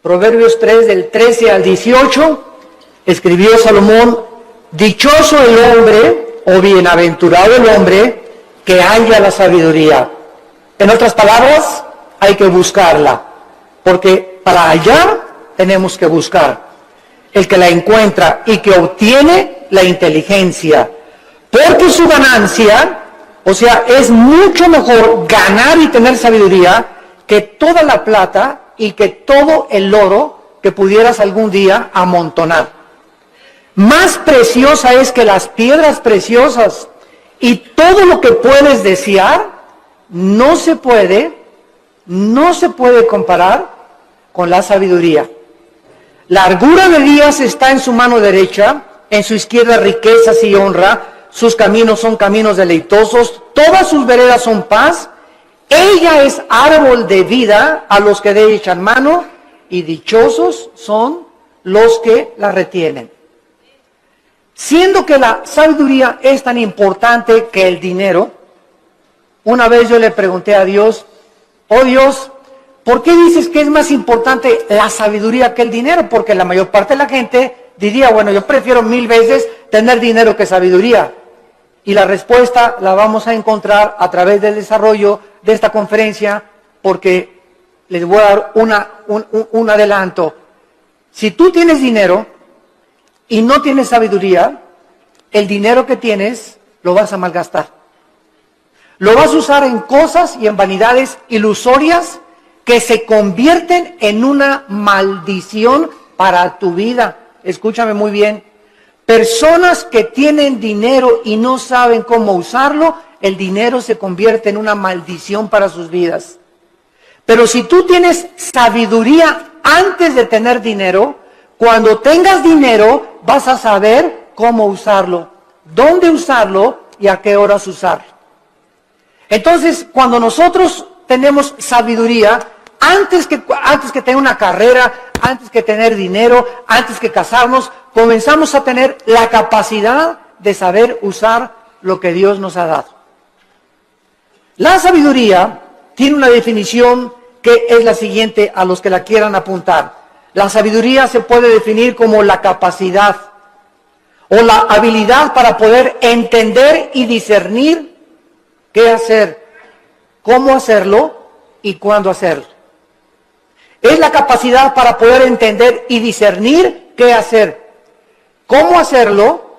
Proverbios 3, del 13 al 18, escribió Salomón: dichoso el hombre, o bienaventurado el hombre, que halla la sabiduría. En otras palabras, hay que buscarla, porque para hallar tenemos que buscar. El que la encuentra y que obtiene la inteligencia, porque su ganancia, o sea, es mucho mejor ganar y tener sabiduría que toda la plata y que todo el oro que pudieras algún día amontonar. Más preciosa es que las piedras preciosas, y todo lo que puedes desear no se puede comparar con la sabiduría. Largura de días está en su mano derecha, en su izquierda riquezas y honra, sus caminos son caminos deleitosos, todas sus veredas son paz. Ella es árbol de vida a los que de ella echan mano, y dichosos son los que la retienen. Siendo que la sabiduría es tan importante que el dinero, una vez yo le pregunté a Dios: oh Dios, ¿por qué dices que es más importante la sabiduría que el dinero? Porque la mayor parte de la gente diría: bueno, yo prefiero 1000 veces tener dinero que sabiduría. Y la respuesta la vamos a encontrar a través del desarrollo de esta conferencia, porque les voy a dar un adelanto. Si tú tienes dinero y no tienes sabiduría, el dinero que tienes lo vas a malgastar. Lo vas a usar en cosas y en vanidades ilusorias que se convierten en una maldición para tu vida. Escúchame muy bien. Personas que tienen dinero y no saben cómo usarlo, el dinero se convierte en una maldición para sus vidas. Pero si tú tienes sabiduría antes de tener dinero, cuando tengas dinero vas a saber cómo usarlo, dónde usarlo y a qué horas usarlo. Entonces, cuando nosotros tenemos sabiduría, antes que tener una carrera, antes que tener dinero, antes que casarnos, comenzamos a tener la capacidad de saber usar lo que Dios nos ha dado. La sabiduría tiene una definición que es la siguiente, a los que la quieran apuntar. La sabiduría se puede definir como la capacidad o la habilidad para poder entender y discernir qué hacer, cómo hacerlo y cuándo hacerlo. Es la capacidad para poder entender y discernir qué hacer, cómo hacerlo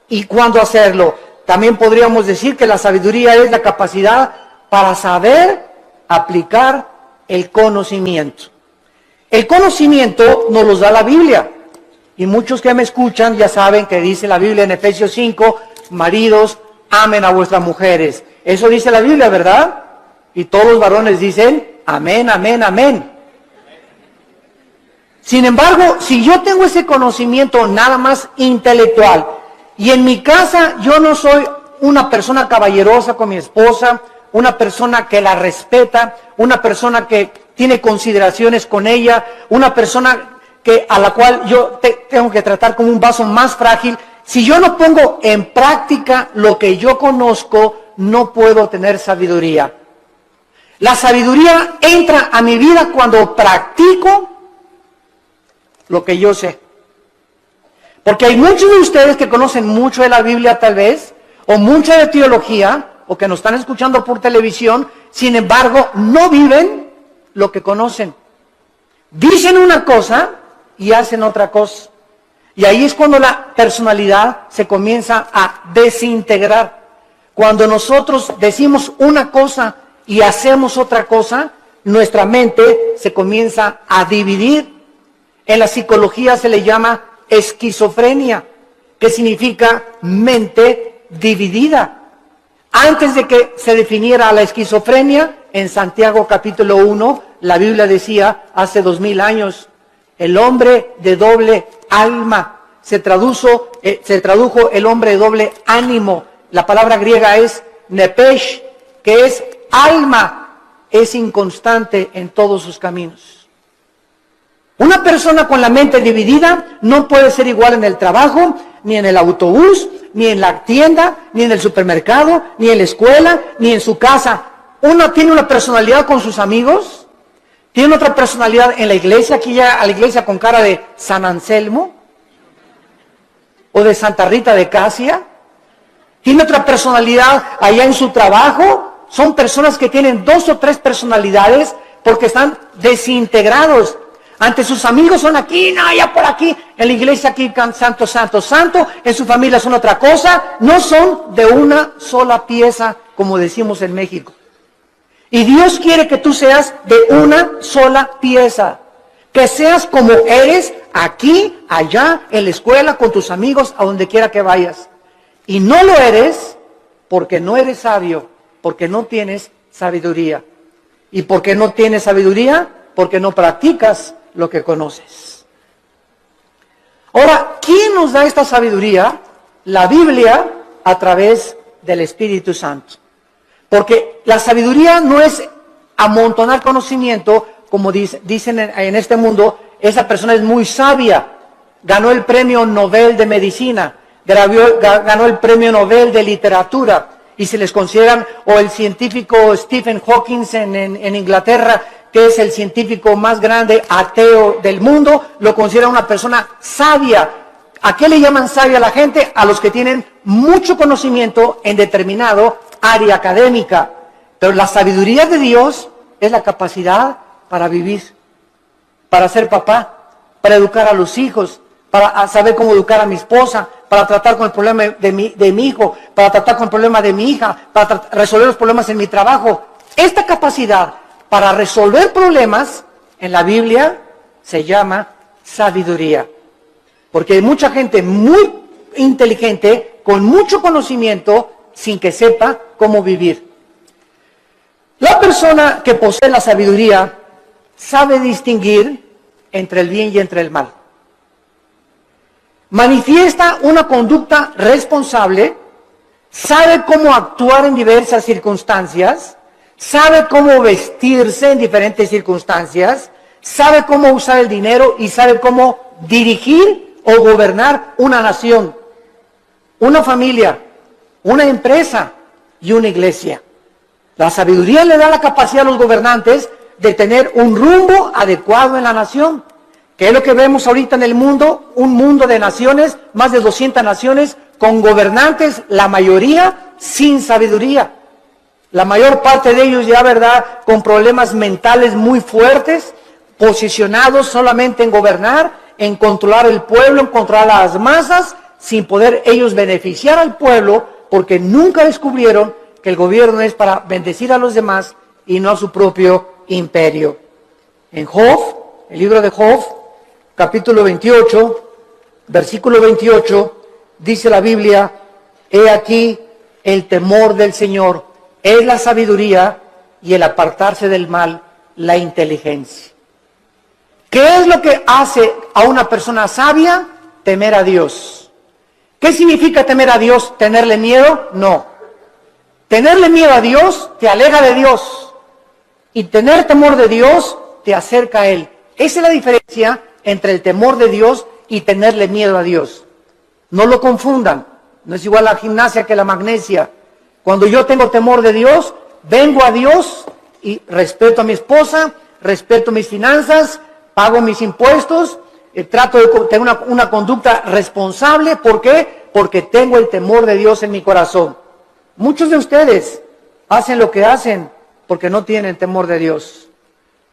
y cuándo hacerlo. También podríamos decir que la sabiduría es la capacidad para saber aplicar el conocimiento. El conocimiento nos lo da la Biblia. Y muchos que me escuchan ya saben que dice la Biblia en Efesios 5, maridos, amen a vuestras mujeres. Eso dice la Biblia, ¿verdad? Y todos los varones dicen, amén, amén, amén. Sin embargo, si yo tengo ese conocimiento nada más intelectual, y en mi casa yo no soy una persona caballerosa con mi esposa, una persona que la respeta, una persona que tiene consideraciones con ella, una persona a la cual yo tengo que tratar como un vaso más frágil, si yo no pongo en práctica lo que yo conozco, no puedo tener sabiduría. La sabiduría entra a mi vida cuando practico lo que yo sé. Porque hay muchos de ustedes que conocen mucho de la Biblia tal vez, o mucha de teología, o que nos están escuchando por televisión, sin embargo, no viven lo que conocen. Dicen una cosa y hacen otra cosa. Y ahí es cuando la personalidad se comienza a desintegrar. Cuando nosotros decimos una cosa y hacemos otra cosa, nuestra mente se comienza a dividir. En la psicología se le llama esquizofrenia, que significa mente dividida. Antes de que se definiera la esquizofrenia, en Santiago capítulo 1, la Biblia decía, hace 2000 años, el hombre de doble alma. Se tradujo el hombre de doble ánimo. La palabra griega es nepesh, que es alma, es inconstante en todos sus caminos. Una persona con la mente dividida no puede ser igual en el trabajo, ni en el autobús, ni en la tienda, ni en el supermercado, ni en la escuela, ni en su casa. Uno tiene una personalidad con sus amigos Tiene otra personalidad en la iglesia, aquí ya a la iglesia con cara de San Anselmo o de Santa Rita de Casia. Tiene otra personalidad allá en su trabajo. Son personas que tienen 2 o 3 personalidades porque están desintegrados. Ante sus amigos son aquí, no, allá por aquí. En la iglesia aquí santo, santo, santo. En su familia son otra cosa. No son de una sola pieza, como decimos en México. Y Dios quiere que tú seas de una sola pieza. Que seas como eres aquí, allá, en la escuela, con tus amigos, a donde quiera que vayas. Y no lo eres porque no eres sabio, porque no tienes sabiduría. ¿Y por qué no tienes sabiduría? Porque no practicas lo que conoces. Ahora, ¿quién nos da esta sabiduría? La Biblia a través del Espíritu Santo. Porque la sabiduría no es amontonar conocimiento, como dicen en este mundo, esa persona es muy sabia, ganó el premio Nobel de Medicina, ganó el premio Nobel de Literatura, y se les consideran, o el científico Stephen Hawking en Inglaterra, que es el científico más grande ateo del mundo, lo considera una persona sabia. ¿A qué le llaman sabia a la gente? A los que tienen mucho conocimiento en determinado área académica. Pero la sabiduría de Dios es la capacidad para vivir, para ser papá, para educar a los hijos, para saber cómo educar a mi esposa, para tratar con el problema de mi hijo, para tratar con el problema de mi hija, para resolver los problemas en mi trabajo. Esta capacidad para resolver problemas en la Biblia se llama sabiduría. Porque hay mucha gente muy inteligente, con mucho conocimiento, sin que sepa cómo vivir. La persona que posee la sabiduría sabe distinguir entre el bien y entre el mal. Manifiesta una conducta responsable, sabe cómo actuar en diversas circunstancias, sabe cómo vestirse en diferentes circunstancias, sabe cómo usar el dinero y sabe cómo dirigir o gobernar una nación, una familia, una empresa y una iglesia. La sabiduría le da la capacidad a los gobernantes de tener un rumbo adecuado en la nación, que es lo que vemos ahorita en el mundo, un mundo de naciones, más de 200 naciones, con gobernantes, la mayoría sin sabiduría. La mayor parte de ellos ya, ¿verdad?, con problemas mentales muy fuertes, posicionados solamente en gobernar, en controlar el pueblo, en controlar las masas, sin poder ellos beneficiar al pueblo, porque nunca descubrieron que el gobierno es para bendecir a los demás y no a su propio imperio. En Job, el libro de Job, capítulo 28, versículo 28, dice la Biblia: he aquí el temor del Señor es la sabiduría, y el apartarse del mal la inteligencia. ¿Qué es lo que hace a una persona sabia? Temer a Dios. ¿Qué significa temer a Dios? ¿Tenerle miedo? No. Tenerle miedo a Dios te aleja de Dios, y tener temor de Dios te acerca a Él. Esa es la diferencia entre el temor de Dios y tenerle miedo a Dios. No lo confundan. No es igual la gimnasia que la magnesia. Cuando yo tengo temor de Dios, vengo a Dios y respeto a mi esposa, respeto mis finanzas, pago mis impuestos, trato de tener una conducta responsable. ¿Por qué? Porque tengo el temor de Dios en mi corazón. Muchos de ustedes hacen lo que hacen porque no tienen temor de Dios.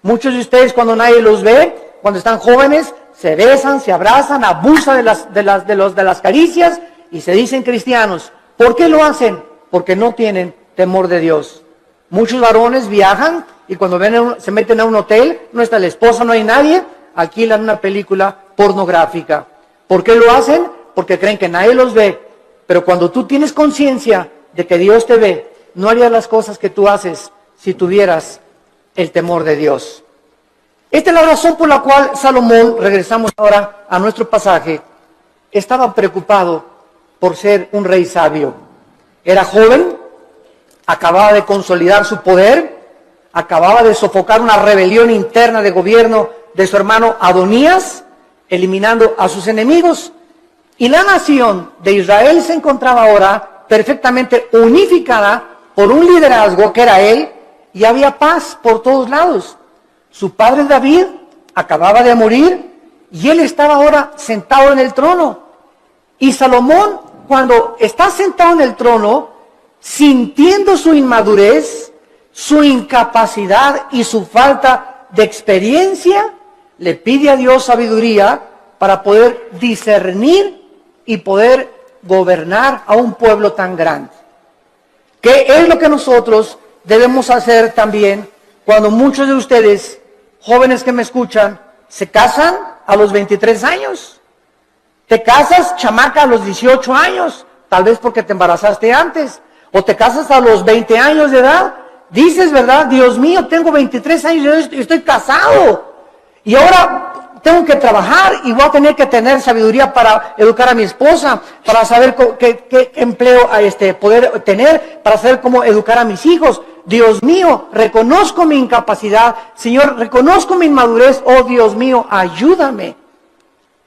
Muchos de ustedes, cuando nadie los ve, cuando están jóvenes, se besan, se abrazan, abusan de las caricias y se dicen cristianos. ¿Por qué lo hacen? Porque no tienen temor de Dios. Muchos varones viajan y cuando se meten a un hotel, no está la esposa, no hay nadie, alquilan una película pornográfica. ¿Por qué lo hacen? Porque creen que nadie los ve. Pero cuando tú tienes conciencia de que Dios te ve, no harías las cosas que tú haces si tuvieras el temor de Dios. Esta es la razón por la cual Salomón, regresamos ahora a nuestro pasaje, estaba preocupado por ser un rey sabio. Era joven, acababa de consolidar su poder, acababa de sofocar una rebelión interna de gobierno de su hermano Adonías, eliminando a sus enemigos. Y la nación de Israel se encontraba ahora perfectamente unificada por un liderazgo que era él, y había paz por todos lados. Su padre David acababa de morir y él estaba ahora sentado en el trono. Y Salomón, cuando está sentado en el trono, sintiendo su inmadurez, su incapacidad y su falta de experiencia, le pide a Dios sabiduría para poder discernir y poder gobernar a un pueblo tan grande. ¿Qué es lo que nosotros debemos hacer también cuando muchos de ustedes, jóvenes que me escuchan, se casan a los 23 años? Te casas, chamaca, a los 18 años, tal vez porque te embarazaste antes, o te casas a los 20 años de edad. Dices, ¿verdad? Dios mío, tengo 23 años, yo estoy casado, y ahora tengo que trabajar y voy a tener que tener sabiduría para educar a mi esposa, para saber qué empleo poder tener, para saber cómo educar a mis hijos. Dios mío, reconozco mi incapacidad. Señor, reconozco mi inmadurez. Oh, Dios mío, ayúdame.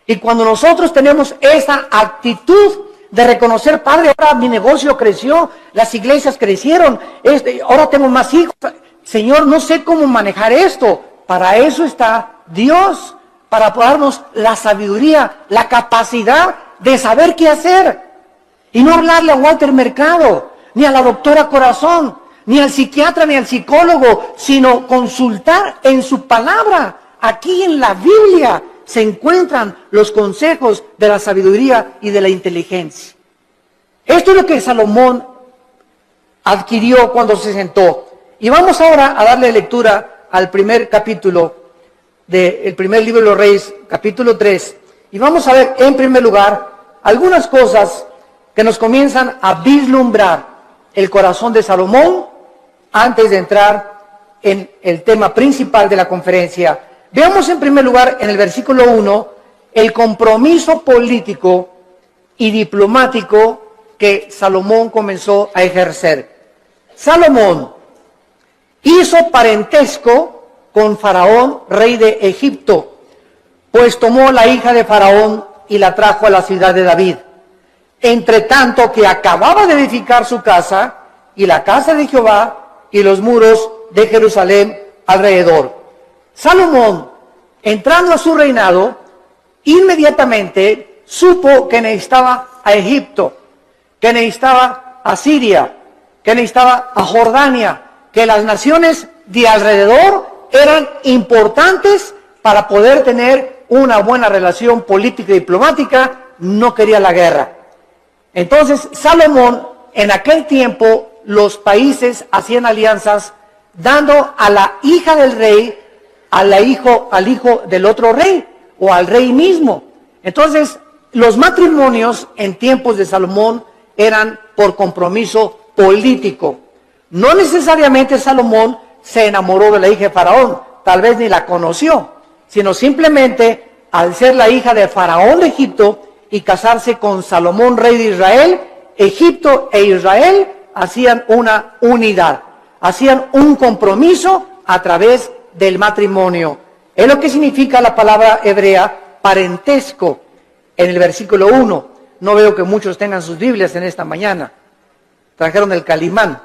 Y cuando nosotros tenemos esa actitud de reconocer, Padre, ahora mi negocio creció, las iglesias crecieron, ahora tengo más hijos. Señor, no sé cómo manejar esto. Para eso está Dios, para darnos la sabiduría, la capacidad de saber qué hacer. Y no hablarle a Walter Mercado, ni a la doctora Corazón, ni al psiquiatra, ni al psicólogo, sino consultar en su palabra. Aquí en la Biblia se encuentran los consejos de la sabiduría y de la inteligencia. Esto es lo que Salomón adquirió cuando se sentó. Y vamos ahora a darle lectura al primer capítulo del primer libro de los Reyes, capítulo 3. Y vamos a ver, en primer lugar, algunas cosas que nos comienzan a vislumbrar el corazón de Salomón antes de entrar en el tema principal de la conferencia. Veamos en primer lugar en el versículo 1 el compromiso político y diplomático que Salomón comenzó a ejercer. Salomón hizo parentesco con Faraón, rey de Egipto, pues tomó la hija de Faraón y la trajo a la ciudad de David. Entre tanto que acababa de edificar su casa y la casa de Jehová y los muros de Jerusalén alrededor. Salomón, entrando a su reinado, inmediatamente supo que necesitaba a Egipto, que necesitaba a Siria, que necesitaba a Jordania, que las naciones de alrededor eran importantes para poder tener una buena relación política y diplomática. No quería la guerra. Entonces, Salomón, en aquel tiempo, los países hacían alianzas dando a la hija del rey al hijo del otro rey o al rey mismo. Entonces, los matrimonios en tiempos de Salomón eran por compromiso político. No necesariamente Salomón se enamoró de la hija de Faraón, tal vez ni la conoció, sino simplemente al ser la hija de Faraón de Egipto y casarse con Salomón, rey de Israel, Egipto e Israel hacían una unidad, hacían un compromiso a través del matrimonio. Es lo que significa la palabra hebrea parentesco en el versículo 1. No veo que muchos tengan sus Biblias en esta mañana. Trajeron el Calimán.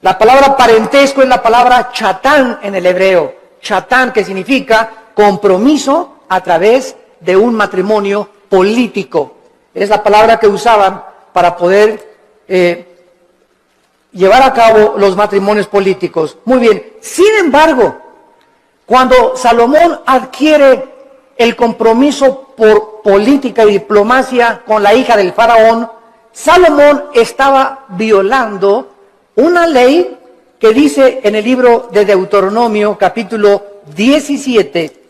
La palabra parentesco es la palabra chatán en el hebreo. Chatán, que significa compromiso a través de un matrimonio político. Es la palabra que usaban para poder llevar a cabo los matrimonios políticos. Muy bien. Sin embargo, cuando Salomón adquiere el compromiso por política y diplomacia con la hija del faraón, Salomón estaba violando una ley que dice en el libro de Deuteronomio, capítulo 17,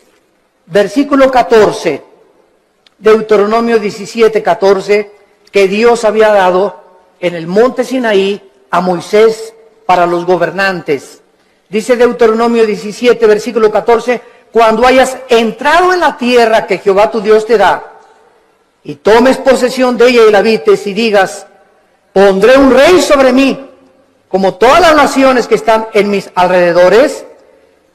versículo 14. Deuteronomio 17, 14, que Dios había dado en el monte Sinaí a Moisés para los gobernantes. Dice Deuteronomio 17, versículo 14, cuando hayas entrado en la tierra que Jehová tu Dios te da, y tomes posesión de ella y la habites, y digas, pondré un rey sobre mí, como todas las naciones que están en mis alrededores,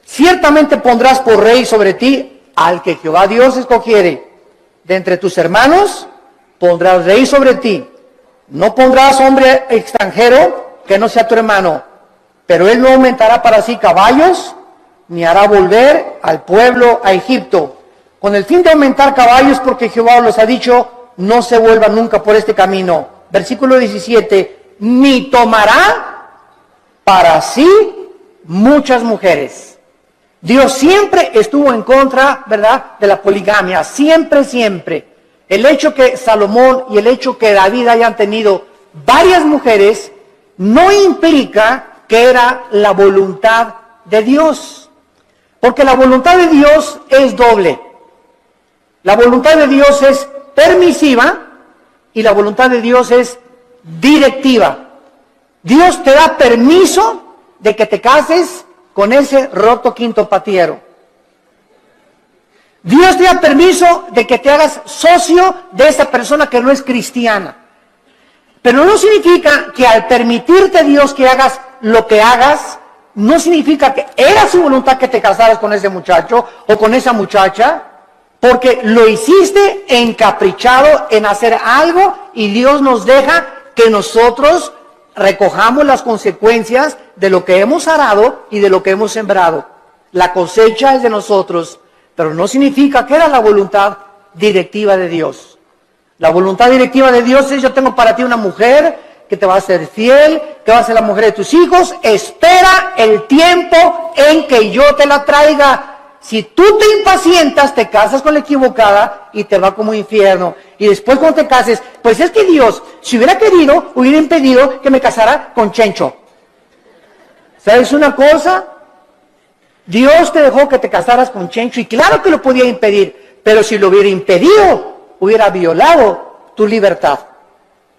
ciertamente pondrás por rey sobre ti al que Jehová Dios escogiere. De entre tus hermanos pondrás rey sobre ti. No pondrás hombre extranjero que no sea tu hermano, pero él no aumentará para sí caballos, ni hará volver al pueblo a Egipto, con el fin de aumentar caballos, porque Jehová los ha dicho, no se vuelvan nunca por este camino. Versículo 17, ni tomará para sí muchas mujeres. Dios siempre estuvo en contra, ¿verdad?, de la poligamia, siempre, siempre. El hecho que Salomón y el hecho que David hayan tenido varias mujeres no implica que era la voluntad de Dios, porque la voluntad de Dios es doble. La voluntad de Dios es permisiva y la voluntad de Dios es directiva. Dios te da permiso de que te cases con ese roto quinto patiero. Dios te da permiso de que te hagas socio de esa persona que no es cristiana. Pero no significa que al permitirte Dios que hagas lo que hagas, no significa que era su voluntad que te casaras con ese muchacho o con esa muchacha, porque lo hiciste encaprichado en hacer algo y Dios nos deja que nosotros recojamos las consecuencias de lo que hemos arado y de lo que hemos sembrado. La cosecha es de nosotros, pero no significa que era la voluntad directiva de Dios. La voluntad directiva de Dios es: yo tengo para ti una mujer que te va a ser fiel, que va a ser la mujer de tus hijos, espera el tiempo en que yo te la traiga. Si tú te impacientas, te casas con la equivocada y te va como infierno. Y después cuando te cases, pues es que Dios, si hubiera querido, hubiera impedido que me casara con Chencho. ¿Sabes una cosa? Dios te dejó que te casaras con Chencho y claro que lo podía impedir, pero si lo hubiera impedido, hubiera violado tu libertad,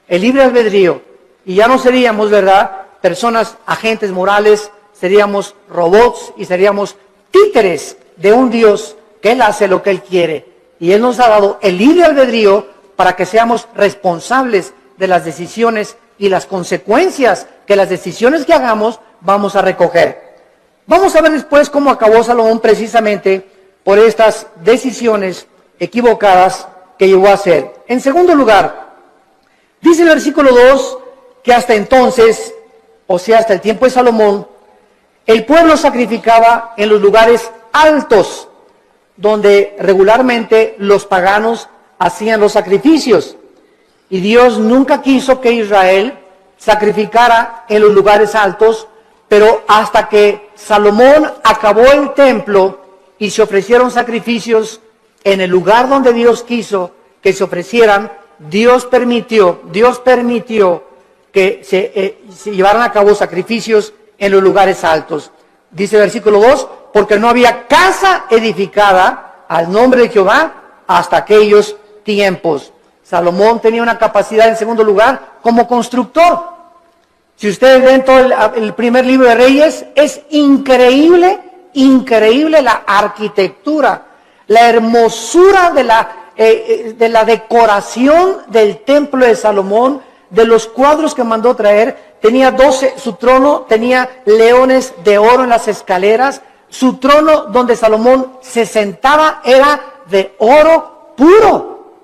el libre albedrío. Y ya no seríamos, ¿verdad?, personas, agentes morales, seríamos robots y seríamos títeres de un Dios que Él hace lo que Él quiere. Y Él nos ha dado el libre albedrío para que seamos responsables de las decisiones y las consecuencias que las decisiones que hagamos vamos a recoger. Vamos a ver después cómo acabó Salomón precisamente por estas decisiones equivocadas que llegó a hacer. En segundo lugar, dice el versículo 2 que hasta entonces, o sea, hasta el tiempo de Salomón, el pueblo sacrificaba en los lugares altos, donde regularmente los paganos hacían los sacrificios. Y Dios nunca quiso que Israel sacrificara en los lugares altos, pero hasta que Salomón acabó el templo y se ofrecieron sacrificios en el lugar donde Dios quiso que se ofrecieran, Dios permitió que se llevaran a cabo sacrificios en los lugares altos. Dice el versículo 2, porque no había casa edificada al nombre de Jehová hasta aquellos tiempos. Salomón tenía una capacidad, en segundo lugar, como constructor. Si ustedes ven todo el primer libro de Reyes, es increíble la arquitectura, la hermosura de la decoración del templo de Salomón, de los cuadros que mandó traer. Tenía 12, su trono tenía leones de oro en las escaleras. Su trono donde Salomón se sentaba era de oro puro.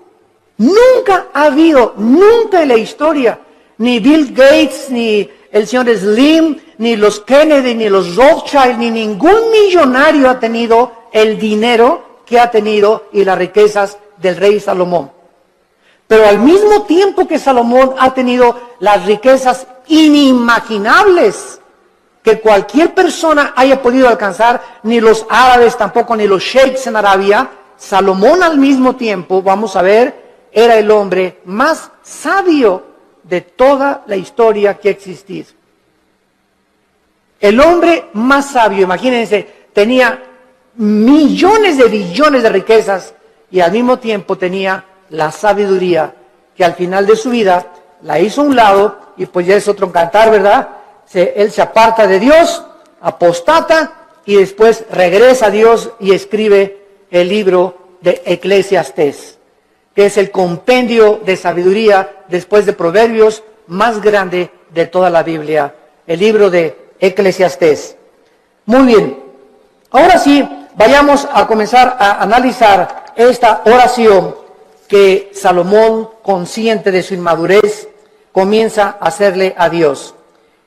Nunca ha habido, nunca en la historia, ni Bill Gates, ni el señor Slim, ni los Kennedy, ni los Rothschild, ni ningún millonario ha tenido el dinero que ha tenido y las riquezas del rey Salomón. Pero al mismo tiempo que Salomón ha tenido las riquezas inimaginables que cualquier persona haya podido alcanzar, ni los árabes tampoco, ni los sheiks en Arabia, Salomón al mismo tiempo, vamos a ver, era el hombre más sabio de toda la historia que ha existido. El hombre más sabio, imagínense, tenía millones de billones de riquezas y al mismo tiempo tenía la sabiduría que al final de su vida la hizo a un lado y pues ya es otro cantar, ¿verdad? Él se aparta de Dios, apostata y después regresa a Dios y escribe el libro de Eclesiastés, que es el compendio de sabiduría después de Proverbios más grande de toda la Biblia, el libro de Eclesiastés. Muy bien, ahora sí, vayamos a comenzar a analizar esta oración que Salomón, consciente de su inmadurez, comienza a hacerle a Dios.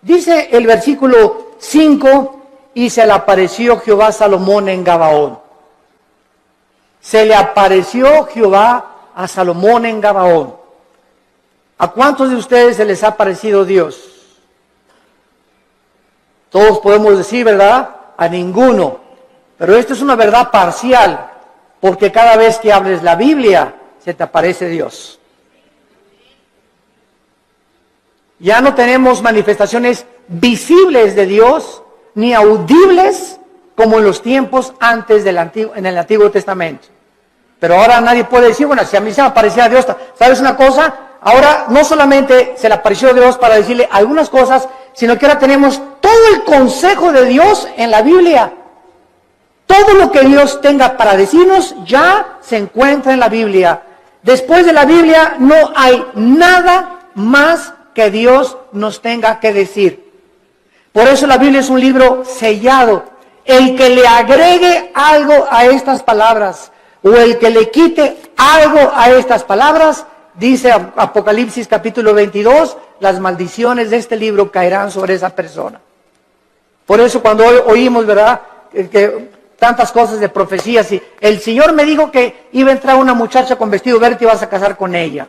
Dice el versículo 5, y se le apareció Jehová a Salomón en Gabaón. Se le apareció Jehová a Salomón en Gabaón. ¿A cuántos de ustedes se les ha aparecido Dios? Todos podemos decir, ¿verdad? A ninguno. Pero esto es una verdad parcial, porque cada vez que hables la Biblia, se te aparece Dios. Ya no tenemos manifestaciones visibles de Dios, ni audibles, como en los tiempos antes en el Antiguo Testamento. Pero ahora nadie puede decir, bueno, si a mí se me aparecía Dios, ¿sabes una cosa? Ahora no solamente se le apareció Dios para decirle algunas cosas, sino que ahora tenemos todo el consejo de Dios en la Biblia. Todo lo que Dios tenga para decirnos ya se encuentra en la Biblia. Después de la Biblia no hay nada más que Dios nos tenga que decir. Por eso la Biblia es un libro sellado. El que le agregue algo a estas palabras, o el que le quite algo a estas palabras, dice Apocalipsis capítulo 22, las maldiciones de este libro caerán sobre esa persona. Por eso cuando oímos, ¿verdad?, que tantas cosas de profecías, y el Señor me dijo que iba a entrar una muchacha con vestido verde y vas a casar con ella.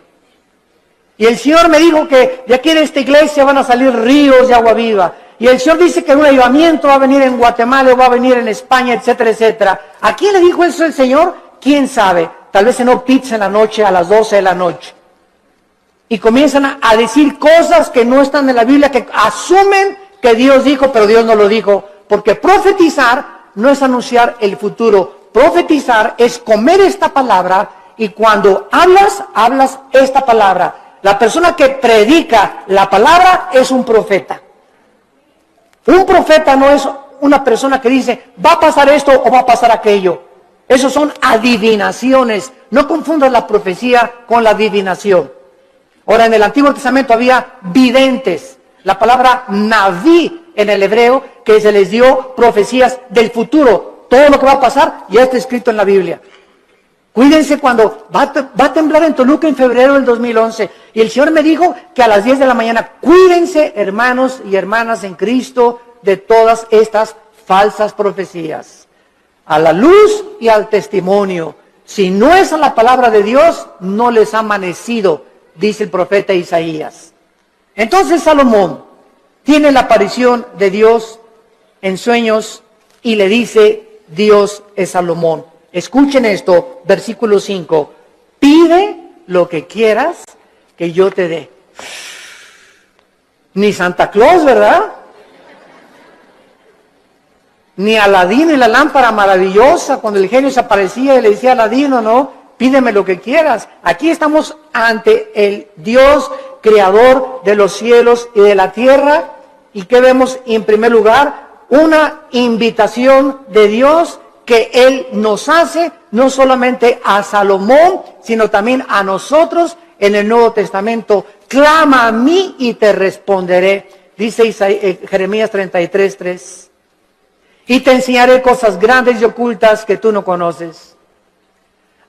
Y el Señor me dijo que de aquí de esta iglesia van a salir ríos de agua viva. Y el Señor dice que un avivamiento va a venir en Guatemala, o va a venir en España, etcétera, etcétera. ¿A quién le dijo eso el Señor? ¿Quién sabe? Tal vez cenó pizza en la noche, a las 12 de la noche. Y comienzan a decir cosas que no están en la Biblia, que asumen que Dios dijo, pero Dios no lo dijo. Porque profetizar no es anunciar el futuro. Profetizar es comer esta palabra, y cuando hablas esta palabra. La persona que predica la palabra es un profeta. Un profeta no es una persona que dice, va a pasar esto o va a pasar aquello. Esos son adivinaciones. No confundas la profecía con la adivinación. Ahora, en el Antiguo Testamento había videntes. La palabra naví en el hebreo, que se les dio profecías del futuro. Todo lo que va a pasar ya está escrito en la Biblia. Cuídense cuando va a temblar en Toluca en febrero del 2011. Y el Señor me dijo que a las 10 de la mañana, cuídense, hermanos y hermanas en Cristo, de todas estas falsas profecías. A la luz y al testimonio. Si no es a la palabra de Dios, no les ha amanecido, dice el profeta Isaías. Entonces Salomón tiene la aparición de Dios en sueños y le dice, Dios es Salomón. Escuchen esto, versículo 5. Pide lo que quieras que yo te dé. Ni Santa Claus, ¿verdad? Ni Aladín y la lámpara maravillosa, cuando el genio se aparecía y le decía a Aladín, no, pídeme lo que quieras. Aquí estamos ante el Dios creador de los cielos y de la tierra. ¿Y qué vemos en primer lugar? Una invitación de Dios que Él nos hace, no solamente a Salomón, sino también a nosotros en el Nuevo Testamento. Clama a mí y te responderé, dice Jeremías 33:3. Y te enseñaré cosas grandes y ocultas que tú no conoces.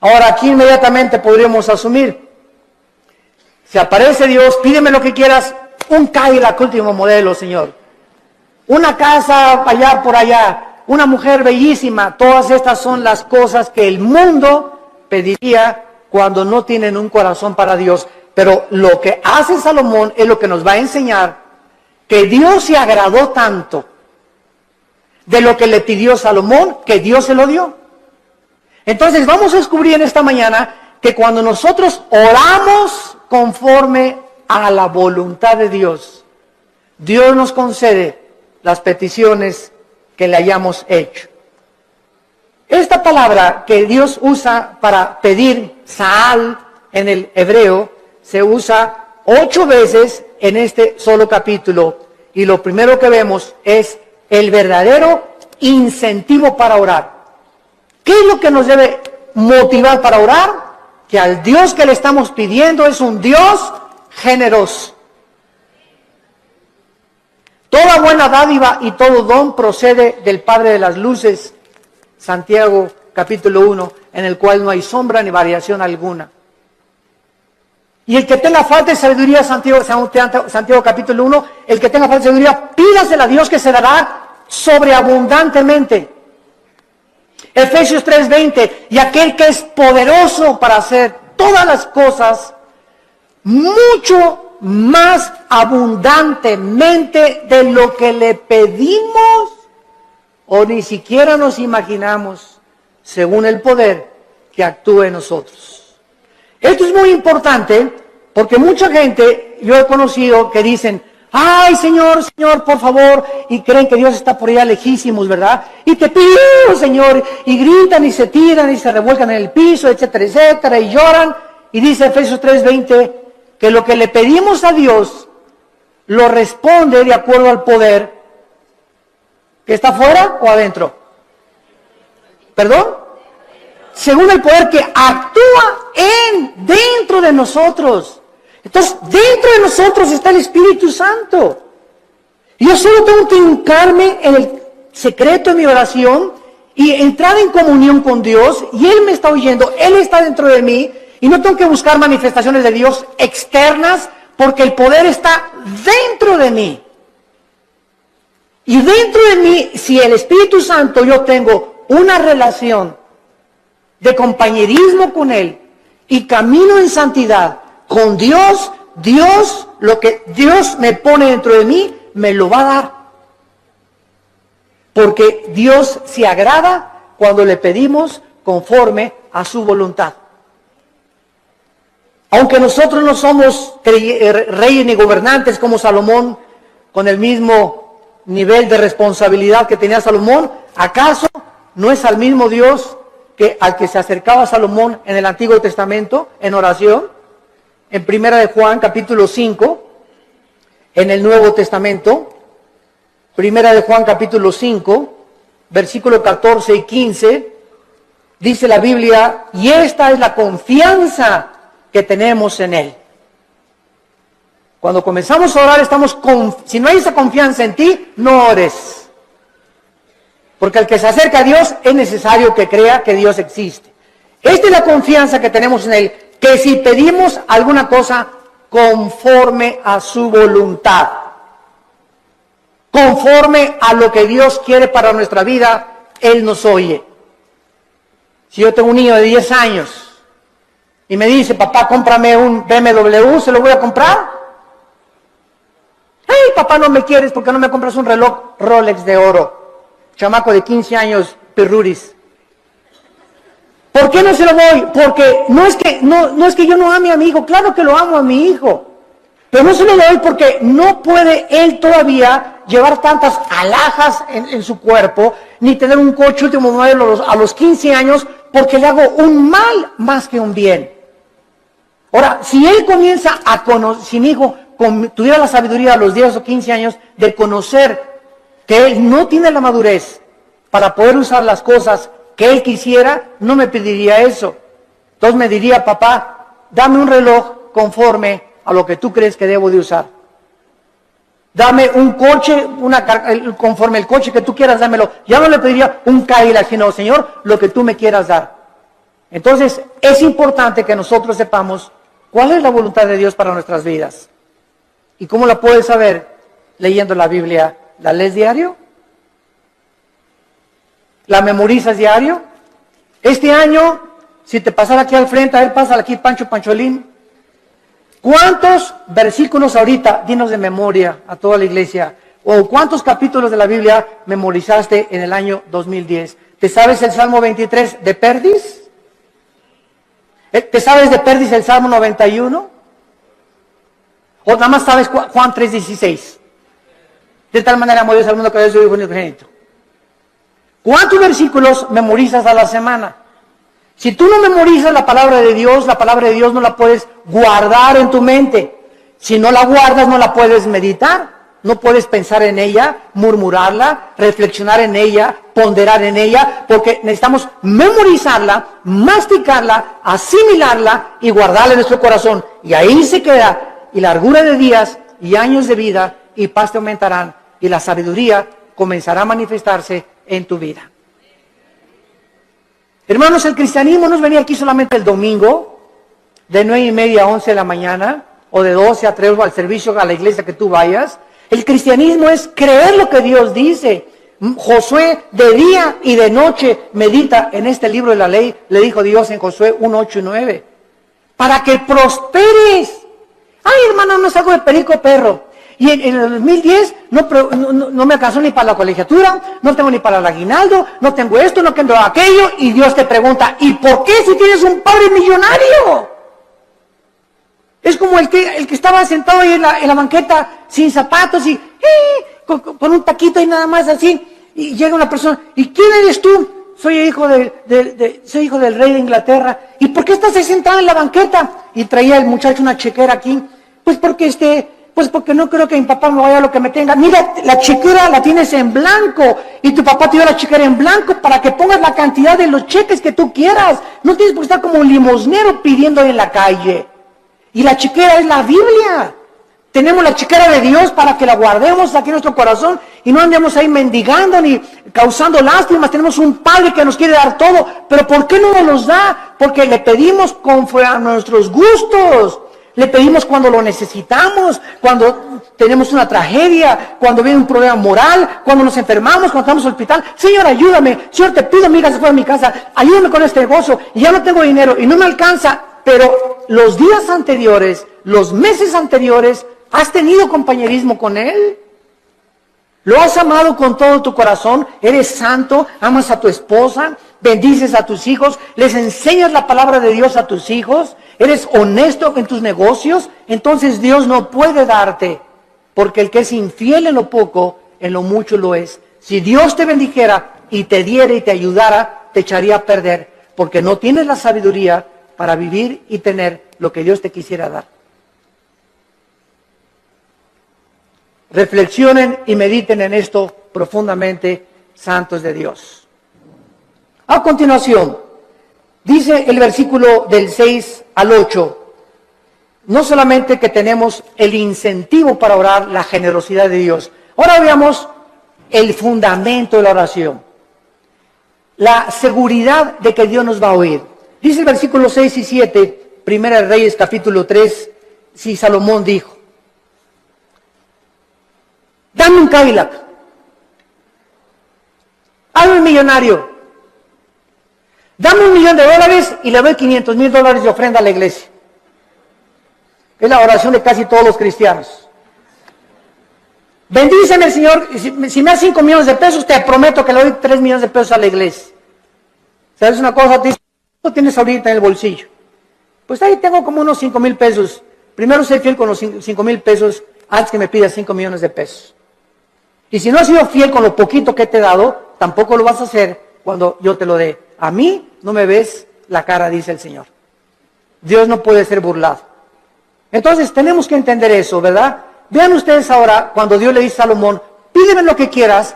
Ahora aquí inmediatamente podríamos asumir, si aparece Dios, pídeme lo que quieras, un Cadillac último modelo, Señor. Una casa allá por allá. Una mujer bellísima. Todas estas son las cosas que el mundo pediría cuando no tienen un corazón para Dios. Pero lo que hace Salomón es lo que nos va a enseñar que Dios se agradó tanto de lo que le pidió Salomón, que Dios se lo dio. Entonces vamos a descubrir en esta mañana que cuando nosotros oramos conforme a la voluntad de Dios, Dios nos concede las peticiones que le hayamos hecho. Esta palabra que Dios usa para pedir, Saal, en el hebreo, se usa 8 veces en este solo capítulo. Y lo primero que vemos es el verdadero incentivo para orar. ¿Qué es lo que nos debe motivar para orar? Que al Dios que le estamos pidiendo es un Dios generoso. Toda buena dádiva y todo don procede del Padre de las luces, Santiago capítulo 1, en el cual no hay sombra ni variación alguna. Y el que tenga falta de sabiduría, Santiago capítulo 1, el que tenga falta de sabiduría, pídasela a Dios que se dará sobreabundantemente. Efesios 3:20, y aquel que es poderoso para hacer todas las cosas mucho más abundantemente de lo que le pedimos o ni siquiera nos imaginamos, según el poder que actúa en nosotros. Esto es muy importante porque mucha gente, yo he conocido que dicen, ay, Señor, Señor, por favor, y creen que Dios está por allá lejísimos, ¿verdad? Y te pido, Señor, y gritan y se tiran y se revuelcan en el piso, etcétera, etcétera, y lloran. Y dice Efesios 3:20 que lo que le pedimos a Dios lo responde de acuerdo al poder que está afuera o adentro. ¿Perdón? Según el poder que actúa dentro de nosotros. Entonces, dentro de nosotros está el Espíritu Santo. Yo solo tengo que hincarme en el secreto de mi oración y entrar en comunión con Dios, y Él me está oyendo, Él está dentro de mí, y no tengo que buscar manifestaciones de Dios externas, porque el poder está dentro de mí. Y dentro de mí, si el Espíritu Santo, yo tengo una relación de compañerismo con Él y camino en santidad con Dios, lo que Dios me pone dentro de mí, me lo va a dar. Porque Dios se agrada cuando le pedimos conforme a su voluntad. Aunque nosotros no somos reyes ni gobernantes como Salomón, con el mismo nivel de responsabilidad que tenía Salomón, ¿acaso no es al mismo Dios que al que se acercaba Salomón en el Antiguo Testamento en oración? En Primera de Juan, capítulo 5, en el Nuevo Testamento, Primera de Juan, capítulo 5, versículo 14 y 15, dice la Biblia, y esta es la confianza que tenemos en Él. Cuando comenzamos a orar, si no hay esa confianza en ti, no ores. Porque el que se acerca a Dios es necesario que crea que Dios existe. Esta es la confianza que tenemos en Él, que si pedimos alguna cosa conforme a su voluntad, conforme a lo que Dios quiere para nuestra vida, Él nos oye. Si yo tengo un niño de 10 años y me dice, papá, cómprame un BMW, ¿se lo voy a comprar? Hey, papá, no me quieres porque no me compras un reloj Rolex de oro. Chamaco de 15 años, pirruris. ¿Por qué no se lo doy? Porque no es que yo no ame a mi hijo, claro que lo amo a mi hijo. Pero no se lo doy porque no puede él todavía llevar tantas alhajas en su cuerpo, ni tener un coche último modelo a los 15 años, porque le hago un mal más que un bien. Ahora, si él comienza a conocer, si mi hijo tuviera la sabiduría a los 10 o 15 años de conocer que él no tiene la madurez para poder usar las cosas que él quisiera, no me pediría eso. Entonces me diría, papá, dame un reloj conforme a lo que tú crees que debo de usar. Dame un coche, conforme el coche que tú quieras, dámelo. Ya no le pediría un Cadillac, sino, Señor, lo que tú me quieras dar. Entonces, es importante que nosotros sepamos cuál es la voluntad de Dios para nuestras vidas. ¿Y cómo la puedes saber? Leyendo la Biblia. ¿La lees diario? ¿La memorizas diario? Este año, si te pasara aquí al frente, a ver, pásala aquí, Pancholín. ¿Cuántos versículos ahorita, dinos de memoria a toda la iglesia, o cuántos capítulos de la Biblia memorizaste en el año 2010? ¿Te sabes el Salmo 23 de Perdis? ¿Te sabes de Perdis el Salmo 91? ¿O nada más sabes Juan 3:16? De tal manera amó Dios al mundo que dio su Hijo unigénito. ¿Cuántos versículos memorizas a la semana? Si tú no memorizas la palabra de Dios no la puedes guardar en tu mente. Si no la guardas, no la puedes meditar. No puedes pensar en ella, murmurarla, reflexionar en ella, ponderar en ella, porque necesitamos memorizarla, masticarla, asimilarla y guardarla en nuestro corazón. Y ahí se queda, y largura de días y años de vida y paz te aumentarán, y la sabiduría comenzará a manifestarse en tu vida. Hermanos, el cristianismo no es venir aquí solamente el domingo, de 9:30 a 11 de la mañana, o de 12 a 3 al servicio a la iglesia que tú vayas. El cristianismo es creer lo que Dios dice, Josué de día y de noche medita en este libro de la ley, le dijo Dios en Josué 1, 8 y 9, para que prosperes. Ay, hermano, no salgo de perico perro. Y en el 2010 no me alcanzó ni para la colegiatura, no tengo ni para el aguinaldo, no tengo esto, no tengo aquello. Y Dios te pregunta, ¿y por qué si tienes un padre millonario? Es como el que estaba sentado ahí en la banqueta sin zapatos y con un taquito y nada más así. Y llega una persona, ¿y quién eres tú? Soy hijo del rey de Inglaterra. ¿Y por qué estás ahí sentado en la banqueta? Y traía el muchacho una chequera aquí. Pues porque no creo que mi papá me vaya a lo que me tenga. Mira, la chequera la tienes en blanco y tu papá te dio la chequera en blanco para que pongas la cantidad de los cheques que tú quieras. No tienes por qué estar como un limosnero pidiendo en la calle. Y la chequera es la Biblia. Tenemos la chequera de Dios para que la guardemos aquí en nuestro corazón y no andemos ahí mendigando ni causando lástimas. Tenemos un Padre que nos quiere dar todo, pero ¿por qué no nos los da? Porque le pedimos conforme a nuestros gustos. Le pedimos cuando lo necesitamos, cuando tenemos una tragedia, cuando viene un problema moral, cuando nos enfermamos, cuando estamos en el hospital. Señor, ayúdame. Señor, te pido, amiga, se fue a mi casa. Ayúdame con este negocio. Y ya no tengo dinero y no me alcanza. Pero los días anteriores, los meses anteriores, ¿has tenido compañerismo con Él? ¿Lo has amado con todo tu corazón? ¿Eres santo? ¿Amas a tu esposa? ¿Bendices a tus hijos? ¿Les enseñas la palabra de Dios a tus hijos? ¿Eres honesto en tus negocios? Entonces Dios no puede darte, porque el que es infiel en lo poco, en lo mucho lo es. Si Dios te bendijera y te diera y te ayudara, te echaría a perder, porque no tienes la sabiduría para vivir y tener lo que Dios te quisiera dar. Reflexionen y mediten en esto profundamente, santos de Dios. A continuación, dice el versículo del 6 al 8, no solamente que tenemos el incentivo para orar, la generosidad de Dios. Ahora veamos el fundamento de la oración, la seguridad de que Dios nos va a oír. Dice el versículo 6 y 7, Primera de Reyes capítulo 3, si Salomón dijo, dame un Cadillac, hazme millonario, dame $1 millón y le doy $500,000 de ofrenda a la iglesia. Es la oración de casi todos los cristianos. Bendíceme, Señor, si me das 5 millones de pesos, te prometo que le doy 3 millones de pesos a la iglesia. ¿Sabes una cosa? ¿Cuánto tienes ahorita en el bolsillo? Pues ahí tengo como unos 5,000 pesos. Primero sé fiel con los 5,000 pesos antes que me pidas 5 millones de pesos. Y si no has sido fiel con lo poquito que te he dado, tampoco lo vas a hacer cuando yo te lo dé. A mí no me ves la cara, dice el Señor. Dios no puede ser burlado. Entonces tenemos que entender eso, ¿verdad? Vean ustedes ahora, cuando Dios le dice a Salomón, pídeme lo que quieras,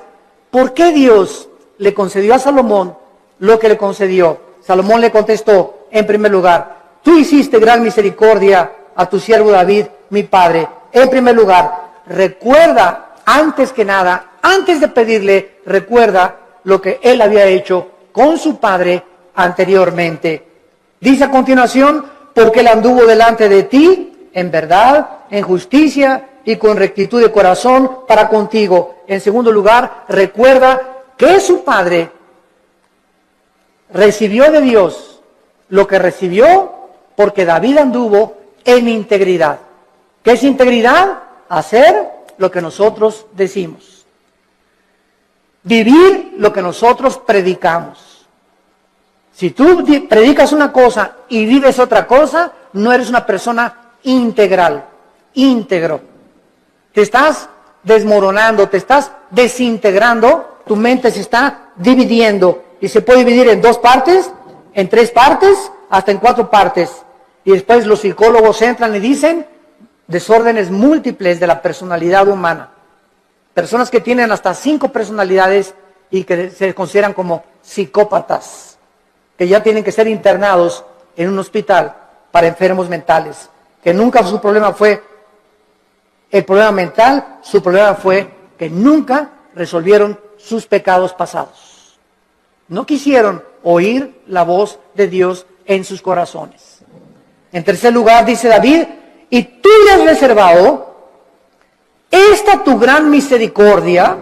¿por qué Dios le concedió a Salomón lo que le concedió? Salomón le contestó, en primer lugar, tú hiciste gran misericordia a tu siervo David, mi padre. En primer lugar, recuerda, antes que nada, antes de pedirle, recuerda lo que él había hecho con su padre anteriormente. Dice a continuación, porque él anduvo delante de ti en verdad, en justicia y con rectitud de corazón para contigo. En segundo lugar, recuerda que su padre recibió de Dios lo que recibió porque David anduvo en integridad. ¿Qué es integridad? Hacer lo que nosotros decimos. Vivir lo que nosotros predicamos. Si tú predicas una cosa y vives otra cosa, no eres una persona integral, íntegro. Te estás desmoronando, te estás desintegrando, tu mente se está dividiendo y se puede dividir en 2 partes, en 3 partes, hasta en 4 partes. Y después los psicólogos entran y dicen desórdenes múltiples de la personalidad humana. Personas que tienen hasta 5 personalidades y que se consideran como psicópatas, que ya tienen que ser internados en un hospital para enfermos mentales, que nunca su problema fue el problema mental, su problema fue que nunca resolvieron sus pecados pasados. No quisieron oír la voz de Dios en sus corazones. En tercer lugar, dice David, y tú le has reservado esta tu gran misericordia